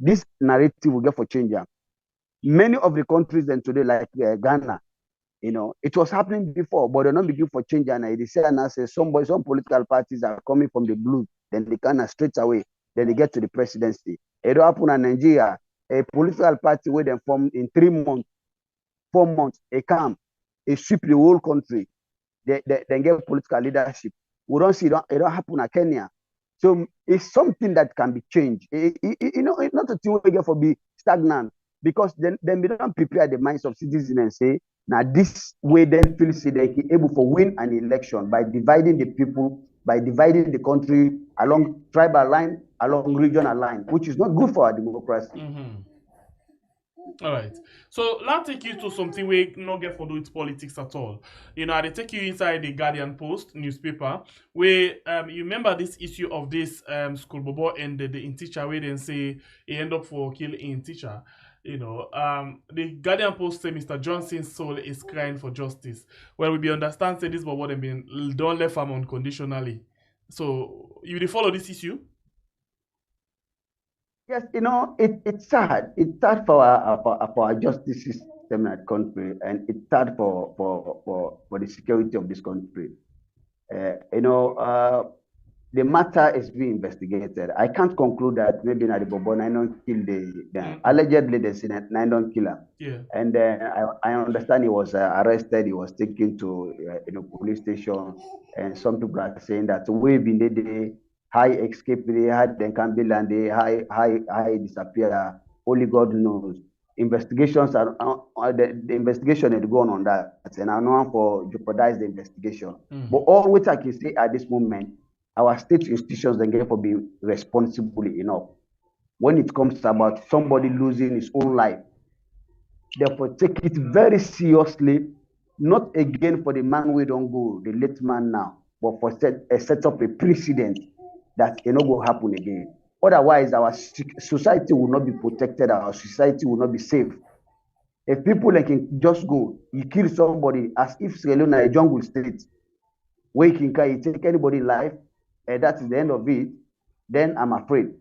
This narrative will get for change. Many of the countries then today, like Ghana, it was happening before, but they're not beginning for change. And they say, and I say, some political parties are coming from the blue, then they can straight away, then they get to the presidency. It don't happen in Nigeria. A political party where they form in 3 months, 4 months, a camp, a sweep the whole country. They get political leadership. We don't see it don't happen in Kenya. So it's something that can be changed. It's not a thing we get for be stagnant because then we don't prepare the minds of citizens and say, now this way then feel say they can able to win an election by dividing the people, by dividing the country along tribal line, along regional line, which is not good for our democracy. Mm-hmm. All right. So let's take you to something we not get for do with politics at all. They take you inside the Guardian Post newspaper where you remember this issue of this school bobo and the in teacher where they say he end up for kill in teacher. The Guardian Post say Mr. Johnson's soul is crying for justice. Well, we be understand say this bobo them been don't left him unconditionally. So you will follow this issue? Yes, it's sad. It's sad for our justice system in that country, and it's sad for the security of this country. The matter is being investigated. I can't conclude that maybe na the bobo I don't kill the allegedly the Senate I don't kill him. Yeah. And then I understand he was arrested. He was taken to police station, and some people are saying that we've been the high escape, they had then can be and they high disappear. Only God knows. Investigations are the investigation is going on that, and I know for jeopardize the investigation. But all which I can say at this moment, our state institutions then get for be responsible enough when it comes about somebody losing his own life. Therefore, take it very seriously, not again for the man we don't go, the late man now, but for set up a precedent that it not go happen again. Otherwise, our society will not be protected, our society will not be safe. If people can just go, you kill somebody as if Sierra Leone is a jungle state, where you can take anybody's life, and that is the end of it, then I'm afraid.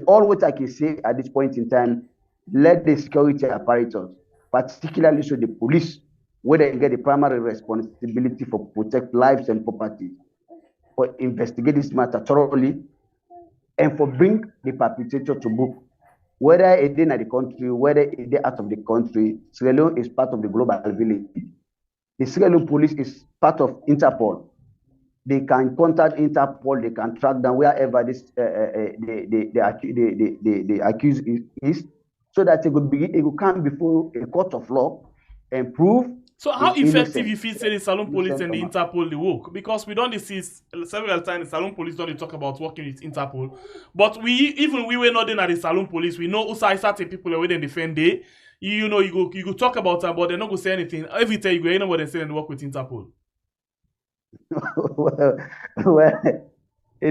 All what I can say at this point in time, let the security apparatus, particularly so the police, where they get the primary responsibility for protect lives and property, for investigate this matter thoroughly, and for bring the perpetrator to book. Whether it's in the country, whether it's out of the country, Sierra Leone is part of the global village. The Sierra Leone police is part of Interpol. They can contact Interpol, they can track down wherever this the accused is, so that it will come before a court of law and prove. So how effective you feel say the Salone police and the Interpol they work? Because we don't see several times the Salone police don't talk about working with Interpol. But we were not in at the Salone police. We know also certain people are waiting defend day. You go talk about them, but they're not gonna say anything. Every time you go, you know what they say and work with Interpol. well, we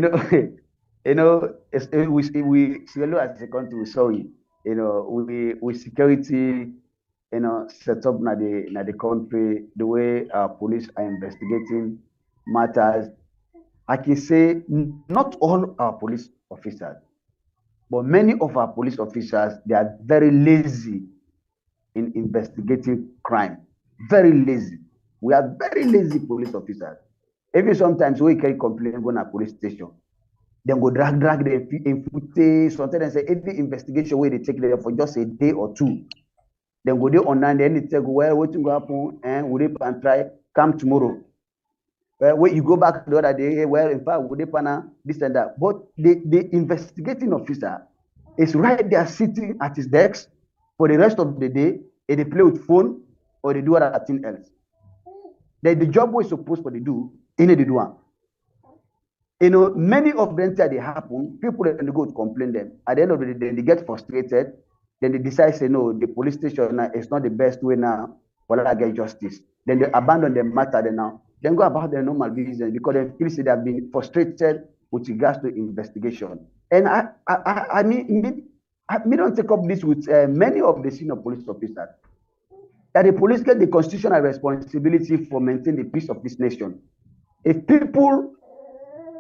as a country, sorry, we security, set up na the country, the way our police are investigating matters. I can say not all our police officers, but many of our police officers, they are very lazy in investigating crime. Very lazy. We are very lazy police officers. Even sometimes we can complain go to police station. then go drag them in footage. Sometimes say every investigation where they take them for just a day or two. Then go there online, then they tell well, what will happen, and we and try come tomorrow. When you go back the other day, well, in fact, would they panel this and that. But the investigating officer is right there sitting at his desk for the rest of the day, and they play with phone or they do other thing else. Then the job was supposed to do, in the do one. Many of them that they happen, people then go to complain them. At the end of the day, they get frustrated. Then they decide, say, no, the police station is not the best way now for I get justice. Then they abandon the matter now. Then go about their normal business because they feel they have been frustrated with regards to investigation. And I mean, don't take up this with many of the senior police officers. That the police get the constitutional responsibility for maintaining the peace of this nation. If people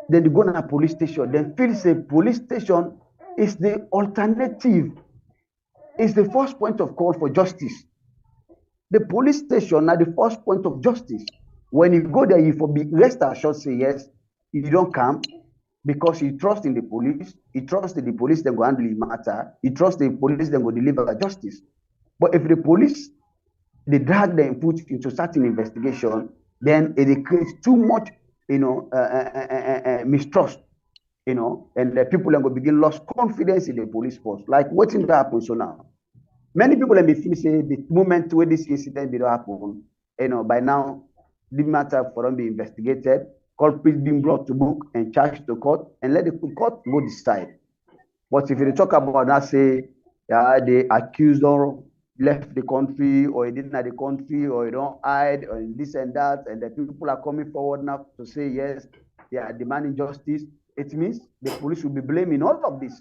then they go to a police station, then feel say police station is the alternative, is the first point of call for justice. The police station are the first point of justice. When you go there, you for be rest assured say yes, you don't come because you trust in the police, you trust in the police, then go handle the matter, you trust the police, then go deliver justice. But if the police they drag them put into certain investigation, then it creates too much mistrust, and the people are going to begin lost confidence in the police force. Like what's in happen so now? Many people let me feel say the moment where this incident did happen, by now the matter for them be investigated, culprits being brought to book and charged to court, and let the court go decide. But if you talk about that, say the accused or left the country or he didn't have the country or he don't hide or this and that, and the people are coming forward now to say yes, they are demanding justice, it means the police will be blaming all of this.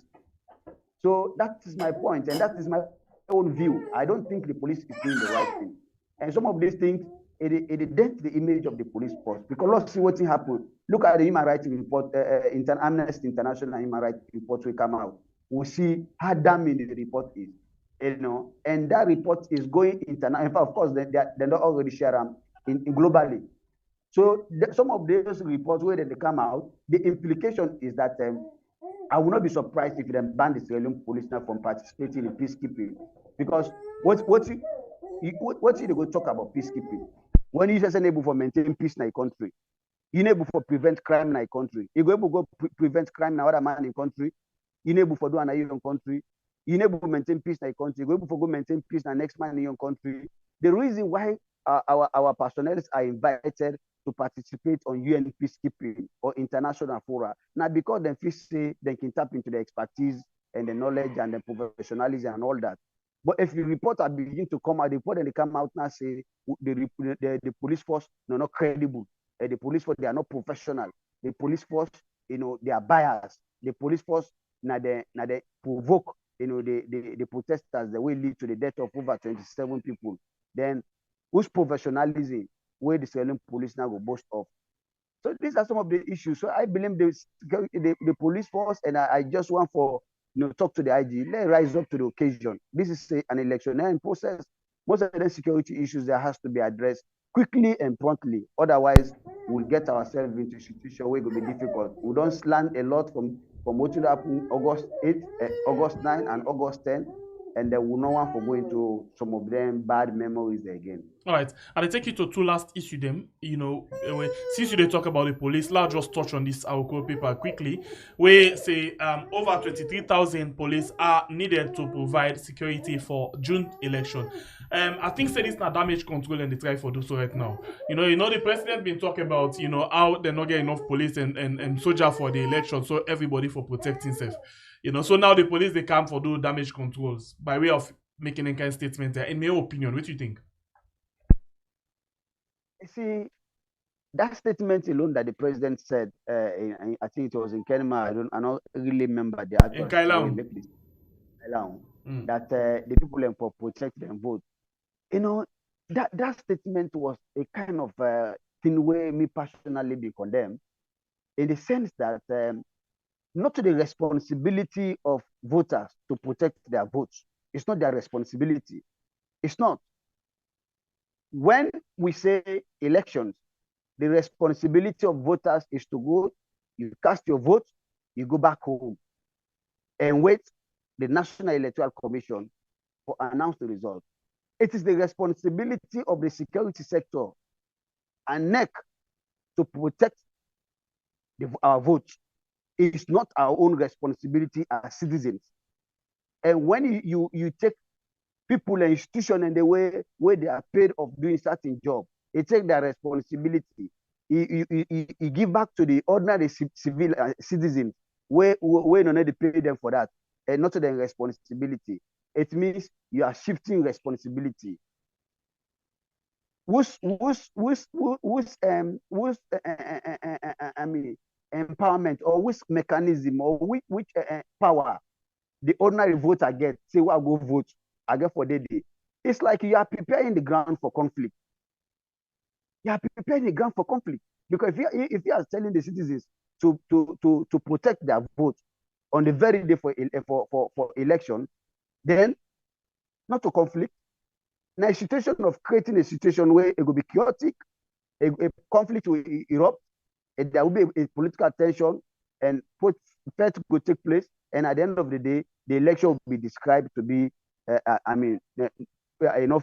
So that is my point, and that is my own view. I don't think the police is doing the right thing. And some of these things, it dents the image of the police force. Because let's see what happened. Look at the human rights report, Amnesty International human rights report will come out. We'll see how damning the report is. And that report is going international. In fact, of course, they're not already share them globally. So some of those reports where they come out, the implication is that I will not be surprised if they ban the Sierra Leone police now from participating in peacekeeping, because what you go talk about peacekeeping when you just able for maintain peace in a country, you able for prevent crime in a country, you go able to go prevent crime in other man in country, you able for do in your country. You able to maintain peace in a country. You able to go maintain peace in the next man in your country. The reason why our personnel are invited to participate on UN peacekeeping or international fora, not because they feel say they can tap into the expertise and the knowledge and the professionalism and all that. But if the report are beginning to come out, the report and they come out now say the police force are not credible. The police force, they are not professional. The police force, they are biased. The police force now they provoke the protesters that will lead to the death of over 27 people. Then whose professionalism where the Sierra Leone police now go boast of? So these are some of the issues. So I believe the police force, and I just want for talk to the IG, let rise up to the occasion. This is an electioneering process. Most of the security issues that has to be addressed quickly and promptly. Otherwise, we'll get ourselves into a situation where it will be difficult. We don't slant a lot from what will happen August 8, August 9, and August 10, and there will no one for going to some of them bad memories again. All right, and I take you to two last issue them. Since you talk about the police, let's just touch on this our paper quickly. We say over 23,000 police are needed to provide security for June election. I think say this not damage control and they try for do so right now. The president been talking about how they not get enough police and soldier for the election, so everybody for protecting self. So now the police they come for do damage controls by way of making a kind of statement there. In my opinion, what do you think? See, that statement alone that the president said, I think it was in Kenema, I don't really remember the actual in Kailaun. That the people in for protect and vote. That statement was a kind of thing where me personally be condemned, in the sense that not to the responsibility of voters to protect their votes. It's not their responsibility. It's not. When we say elections, the responsibility of voters is to go, you cast your vote, you go back home and wait the National Electoral Commission to announce the result. It is the responsibility of the security sector and NEC to protect our votes. It's not our own responsibility as citizens. And when you take people and institutions and the way they are paid of doing certain job, they take their responsibility. You give back to the ordinary civil citizens where no need to pay them for that, and not to their responsibility. It means you are shifting responsibility. Whose empowerment or which mechanism or which power the ordinary voter get, say, well, I go vote, I get for the day. It's like you are preparing the ground for conflict. You are preparing the ground for conflict. Because if you are telling the citizens to protect their vote on the very day for election, then not to conflict. Now, a situation of creating a situation where it will be chaotic, a conflict will erupt, and there will be a political tension, and protest will take place, and at the end of the day, the election will be described to be,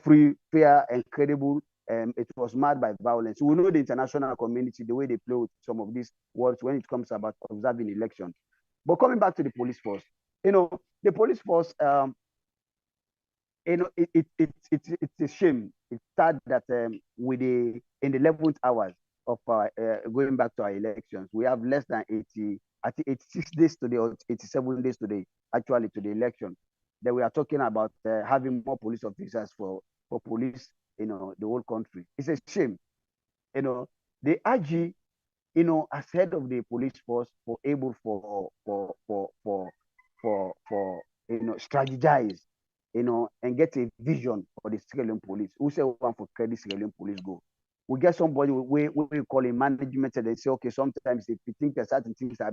free, fair, and credible. It was marred by violence. We know the international community, the way they play with some of these words when it comes about observing elections. But coming back to the police force, the police force, it's a shame. It's sad that in the 11th hours of going back to our elections, we have less than 86 days today or 87 days today, actually, to the election. That we are talking about having more police officers for police, the whole country. It's a shame. The IG, as head of the police force, for able for strategize, and get a vision for the Sierra Leone police. Who say one for credit Sierra Leone police go? We get somebody we call a management, and they say, okay, sometimes if you think that certain things are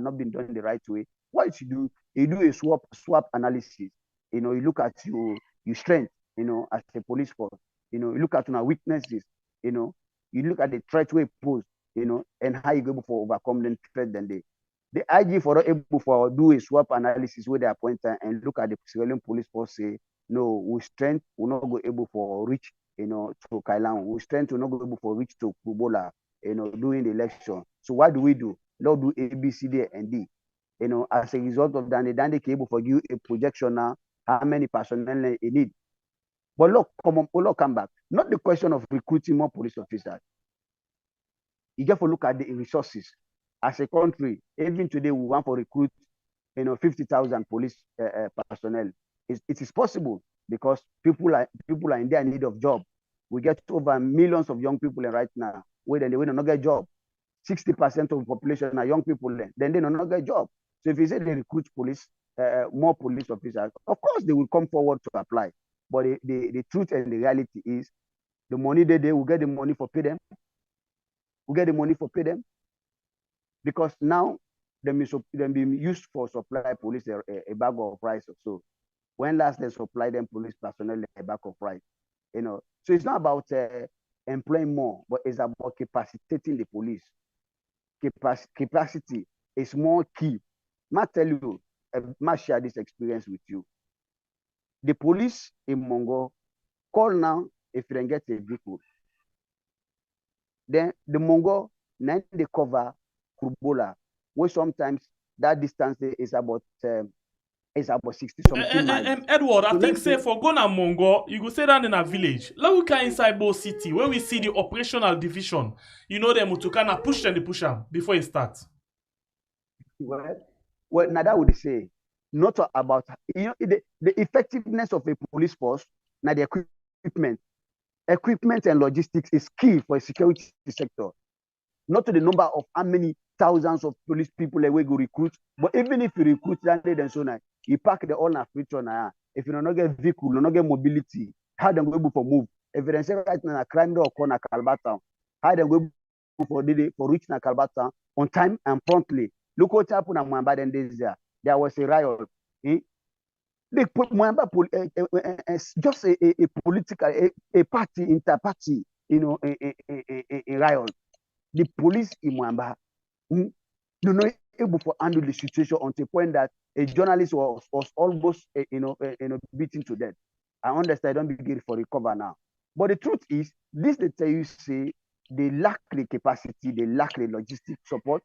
not been done in the right way, what you do a swap analysis. You look at your strength, as a police force. You look at your weaknesses. You look at the threat we pose, and how you go for overcome the threat. Then the IG for able for do a swap analysis with their pointer and look at the Sierra Leone police force, say, no, we strength will not go able for reach, to Kailan. We strength will not go able for reach to Kubola, during the election. So what do we do? Not do A, B, C, D, and D. As a result of that, then they can able for you a projection now, how many personnel they need. But look, come back. Not the question of recruiting more police officers. You have to look at the resources. As a country, even today, we want to recruit, 50,000 police personnel. It is possible because people are in their need of job. We get over millions of young people right now where they will not get job. 60% of the population are young people. Then they will not get job. So if you say they recruit more police officers, of course they will come forward to apply. But the truth and the reality is, the money they will get the money for pay them. We get the money for pay them. Because now them being used for supply police a bag of rice or so. When last they supply them police personnel a bag of rice, So it's not about employing more, but it's about capacitating the police. Capacity is more key. I tell you, I share this experience with you. The police in Mongo call now if you don't get a vehicle. Then the Mongo now they cover Kurbola, where sometimes that distance is about 60 something miles. Edward, I think say for Ghana Mongo, you go say that in a village. Look inside Bo City, where we see the operational division. Them to kind of push them before it starts. Well, now that would say not about the effectiveness of a police force. Now the equipment and logistics is key for a security sector. Not to the number of how many thousands of police people we go recruit, but even if you recruit that then so now you pack the all na future now. If you don't get vehicle, you don't get mobility, how them go able for move? If you say right now crime door corner Calbata, how them go for reach na Calbata on time and promptly. Look what happened at Mwamba then days there. There was a riot. They put Mwamba just a political a party inter-party, a riot. The police in Mwamba, able to handle the situation until the point that a journalist was almost beaten to death. I understand, don't be good for recover now. But the truth is, this they tell you say they lack the capacity, they lack the logistic support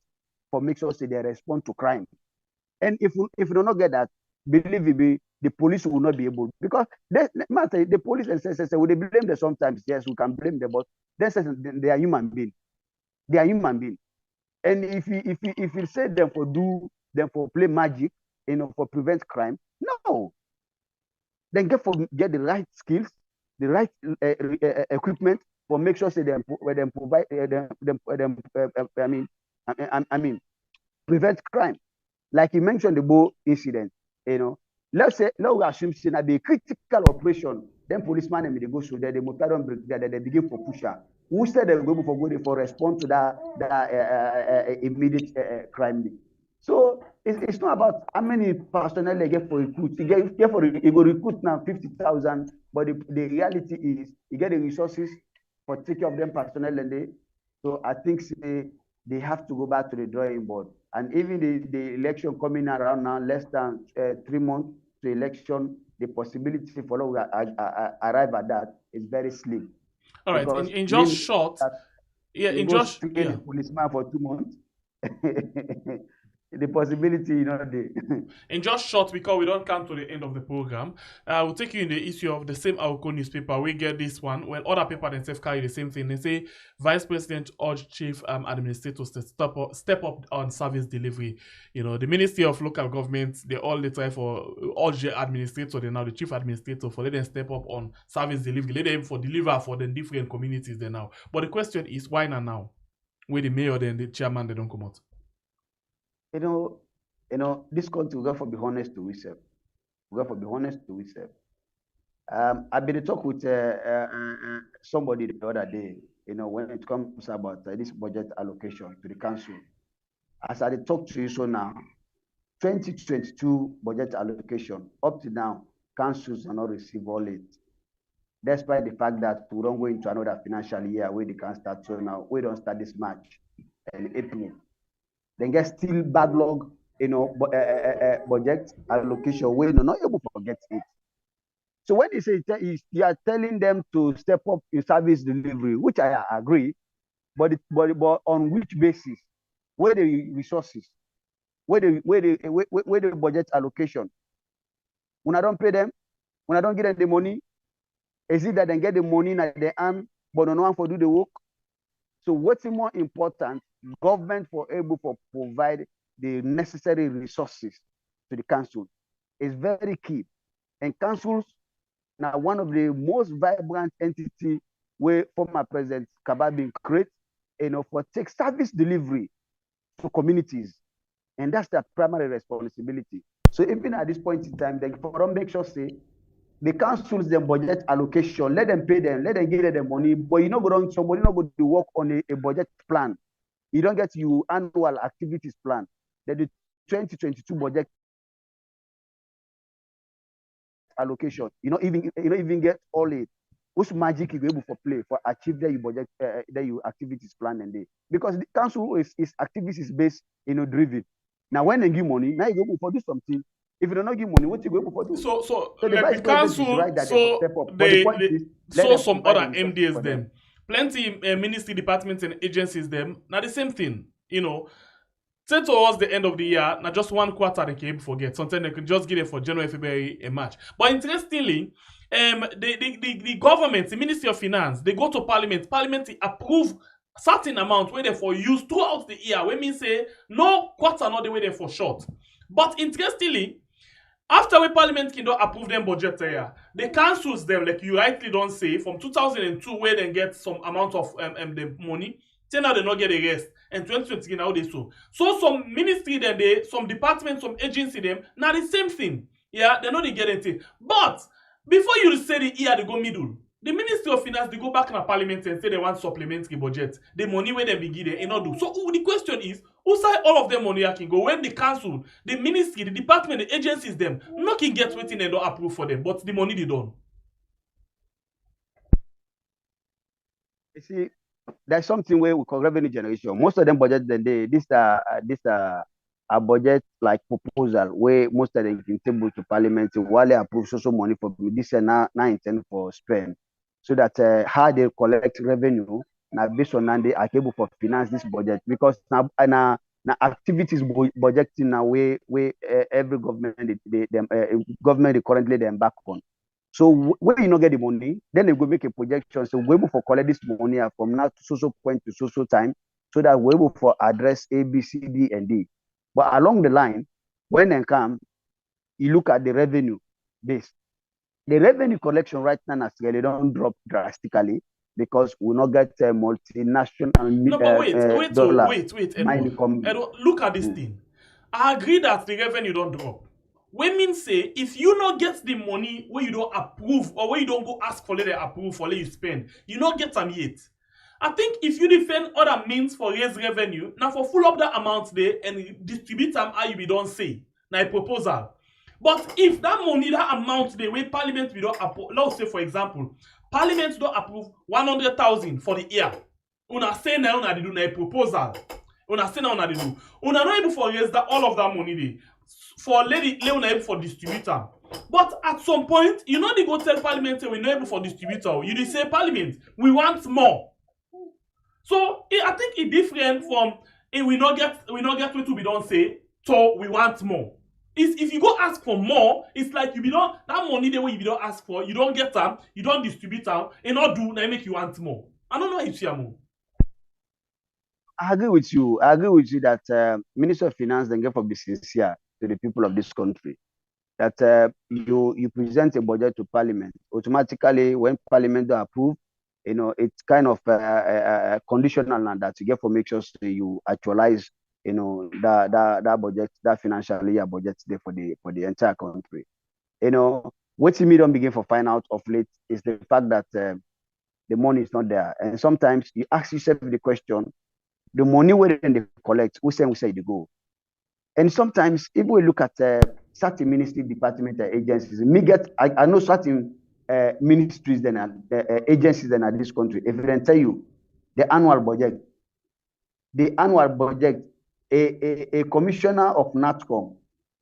for make sure say they respond to crime. And if we do not get that, believe me, the police will not be able, because the police and say we they blame them sometimes. Yes, we can blame them, but they are human beings. They are human beings. And if you say them for play magic, for prevent crime, no. Then get the right skills, the right equipment for make sure say them provide prevent crime. Like you mentioned the Bo incident, let's we assume that the critical operation, then policeman and they go through there, they don't break there, they begin for pusher. Who said they go for respond to that immediate crime? So it's not about how many personnel they get for recruit. You go recruit now 50,000, but the reality is you get the resources for taking of them personnel and they. So I think they have to go back to the drawing board. And even the election coming around now, less than 3 months to election, the possibility for arrive at that is very slim. All right, in just short, in just the policeman for 2 months. The possibility, In just short, because we don't come to the end of the program, we'll take you in the issue of the same Aoko newspaper. We get this one. Well, other paper themselves carry the same thing. They say Vice President urged Chief Administrators to step up on service delivery. The Ministry of Local Government, they try for urge the administrator, now the Chief Administrator, for let them step up on service delivery. Let them for deliver for the different communities there now. But the question is, why not now? Where the mayor and the chairman, they don't come out. This country, we got to be honest to ourselves. I've been talk with somebody the other day, when it comes about this budget allocation to the council. As I talk to you so now, 2022 budget allocation, up to now, councils are not receive all it. Despite the fact that we don't go into another financial year where they can start. So now, we don't start this March and April. Then get still backlog, budget allocation. We not able to forget it. So when they say you are telling them to step up in service delivery, which I agree, but on which basis? Where the resources? Where the budget allocation? When I don't pay them, when I don't give them the money, is it that they get the money at the hand, but no one for do the work? So what's more important? Government for able to provide the necessary resources to the council is very key. And councils now one of the most vibrant entity where former President Kababin create, for take service delivery to communities. And that's their primary responsibility. So even at this point in time, they for make sure say the councils them budget allocation, let them pay them, let them give them the money, but you know somebody not going to work on a budget plan. You don't get your annual activities plan. That the 2022 budget allocation, even get all it. Which magic you able to play for achieve that you budget that you activities plan and day. Because the council is activities based, driven. Now when they give money, now you go for do something. If you do not give money, what you go for do? So the like the council, right that so they so some other MDs them. Plenty ministry departments and agencies them. Now the same thing, say towards the end of the year, now just 1 quarter they can forget. Sometimes they can just get it for January, February, and March. But interestingly, the government, the Ministry of Finance, they go to Parliament. Parliament approve certain amount where they for use throughout the year. When mean say no quarter not the way they for short. But interestingly, after we Parliament can approve them budget there, the councils them, like you rightly don't say, from 2002 where they get some amount of the money, till now they not get the rest. And 2020 now they so. So some ministry then some department, some agency them, now the same thing. Yeah, they know they get anything. But before you say the year they go middle, the Ministry of Finance they go back in the Parliament and say they want supplementary budget. The money where they begin they not do. So the question is, who side all of them money can go when the council, the ministry, the department, the agencies them, not can get waiting and don't approve for them, but the money they don't. You see, there's something where we call revenue generation. Most of them budget then this a budget like proposal where most of them can table to parliament while they approve social money for this year now intend for spend. So that how they collect revenue now based on that they are able for finance this budget because now activities budgeting now where every government government they currently they embark on. So when you not get the money, then they go make a projection. So we're able for collect this money from now to social point to social time, so that we're able for address A, B, C, D, and D. But along the line, when they come, you look at the revenue base. The revenue collection right now as well, they don't drop drastically because we not get multinational No, but wait, dollar. Edward, look at this thing. I agree that the revenue don't drop. We mean say if you not get the money where you don't approve or where you don't go ask for let approve for let you spend, you not get them yet. I think if you defend other means for raise revenue, now for full up that amount there and distribute them how you be don't say, now a proposal. But if that money, that amount there where parliament we don't approve, let's say for example, parliament don't approve 100,000 for the year. Una say now una do na a proposal. Una say now una do. Una not able for raise that all of that money there. For lady una able for distributor. But at some point, you know they go tell parliament we're not able for distributor. You say parliament, we want more. So I think it's different from we not get what we don't say, so we want more. If you go ask for more, it's like you be don't that money the way you don't ask for, you don't get them, you don't distribute them, and not do now make you want more. I don't know if you see more. I agree with you. I agree with you that Minister of Finance then get for be sincere to the people of this country. That you present a budget to Parliament. Automatically, when Parliament don't approve, you know, it's kind of conditional and that you get for make sure so you actualize, you know, that budget, that financial year budget there for the entire country. You know, what me don't begin for find out of late is the fact that the money is not there. And sometimes you ask yourself the question, the money where they collect, we say they go. And sometimes if we look at certain ministry, department, agencies, I know certain ministries and agencies in this country. If they tell you the annual budget, a commissioner of NATCOM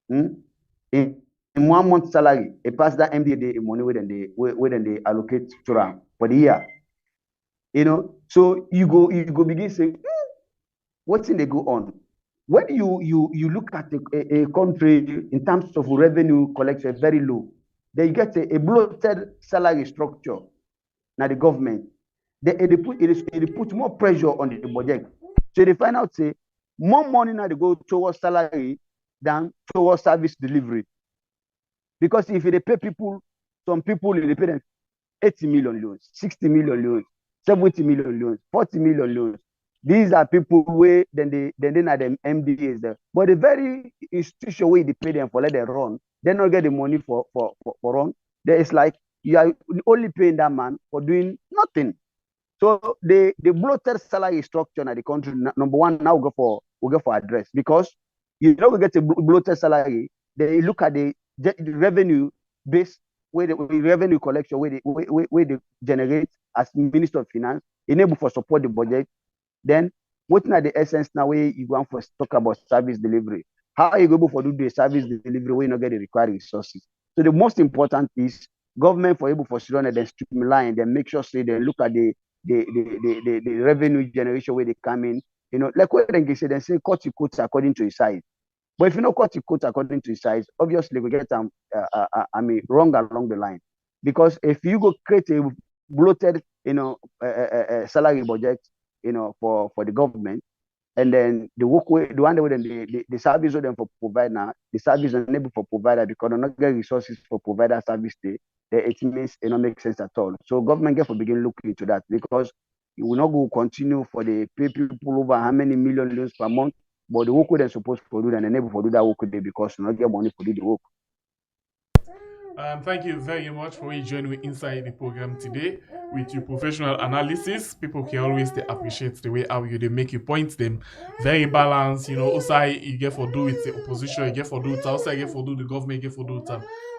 in 1 month salary, a pass that MD money where they allocate to them for the year. You know, so you go begin say, what's in they go on? When you look at a country in terms of revenue collection very low, then you get a bloated salary structure. Now the government, they put more pressure on the budget. So they find out say more money now they go towards salary than towards service delivery. Because if they pay people, some people they pay them 80 million loans, 60 million loans, 70 million loans, 40 million loans. These are people where then they are the MDAs there. But the very institution where they pay them for let them run, they don't get the money for run. There is like you are only paying that man for doing nothing. So the bloated salary structure in the country, number one, now we'll go for address because you know we get a bloated salary. They look at the revenue base where the revenue collection where they generate as Minister of Finance, enable for support the budget. Then, what are the essence now where you want for talk about service delivery? How are you able for do the service delivery where you not get the required resources? So the most important is government for able for run and then streamline, then make sure say they look at the revenue generation where they come in. You know, like what they say, they say cut your quotes according to his size. But if you not cut your quotes according to his size, obviously we get wrong along the line. Because if you go create a bloated, salary budget, for the government, and then the service with them for provider, the service unable for provider because they not get resources for provider service day, then it means it don't make sense at all. So government get for begin looking into that because you will not go continue for the pay people over how many million loans per month, but the work they're supposed to do and enable for do that work day because you not get money for do the work. Thank you very much for joining me inside the program today with your professional analysis. People can always appreciate the way how you they make your points them very balanced. You know, also you get for do with the opposition, you get for do it, also you get for do the government, you get for do it.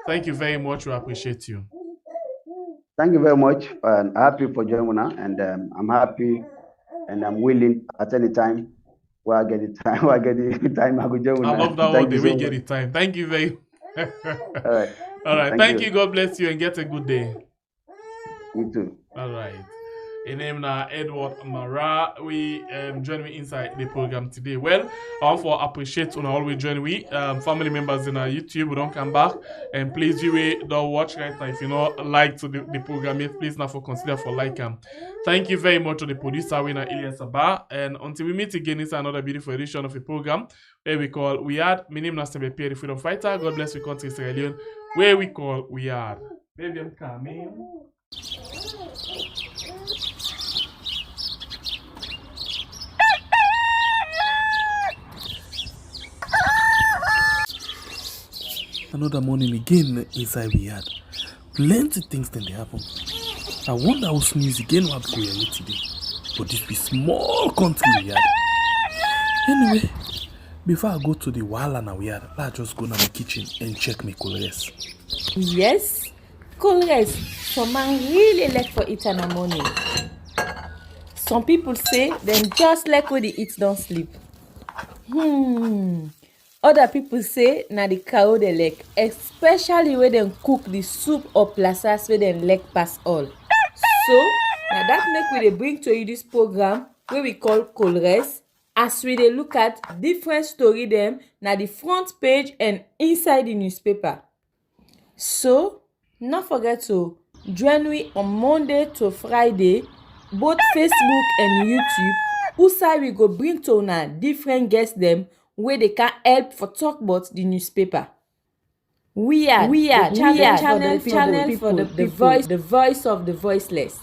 Thank you very much. We appreciate you. Thank you very much. I'm happy for joining now, and I'm happy and I'm willing at any time where I get the time, where I get the time, I go join I una. love that one. Thank The you way so you get much. the time. Thank you very. All right. All right. Thank Thank you. you. God bless you and get a good day. You too. All right. His name now Edward Mara. We join me inside the program today. Well, I want to appreciate when always join we family members in our YouTube. We don't come back and please you don't watch right now. If you not like to the program, please now for consider for like Thank you very much to the producer winner Elias Sabah. And until we meet again, it's another beautiful edition of a program where we call We Are. My name is Slpp, the freedom fighter. God bless we country Sierra Leone, where we call We Are. Baby, I'm coming. Another morning again inside we had. Plenty things then they happen. I wonder how sneeze again what go here today. But this be small country we had. Anyway, before I go to the wahala we had, let's just go to my kitchen and check my colors. Yes, colors. Some man really like for eat in the morning. Some people say them just like when they eat don't sleep. Other people say na the cow they like, especially when they cook the soup or plasas where they like pass all. So now that make we dey bring to you this program where we call Colres, as we dey look at different story them na the front page and inside the newspaper. So not forget to join me on Monday to Friday, both Facebook and YouTube. Usai we go bring to una different guests them where they can help for talk about the newspaper. We are channel for the people, the voice of the voiceless.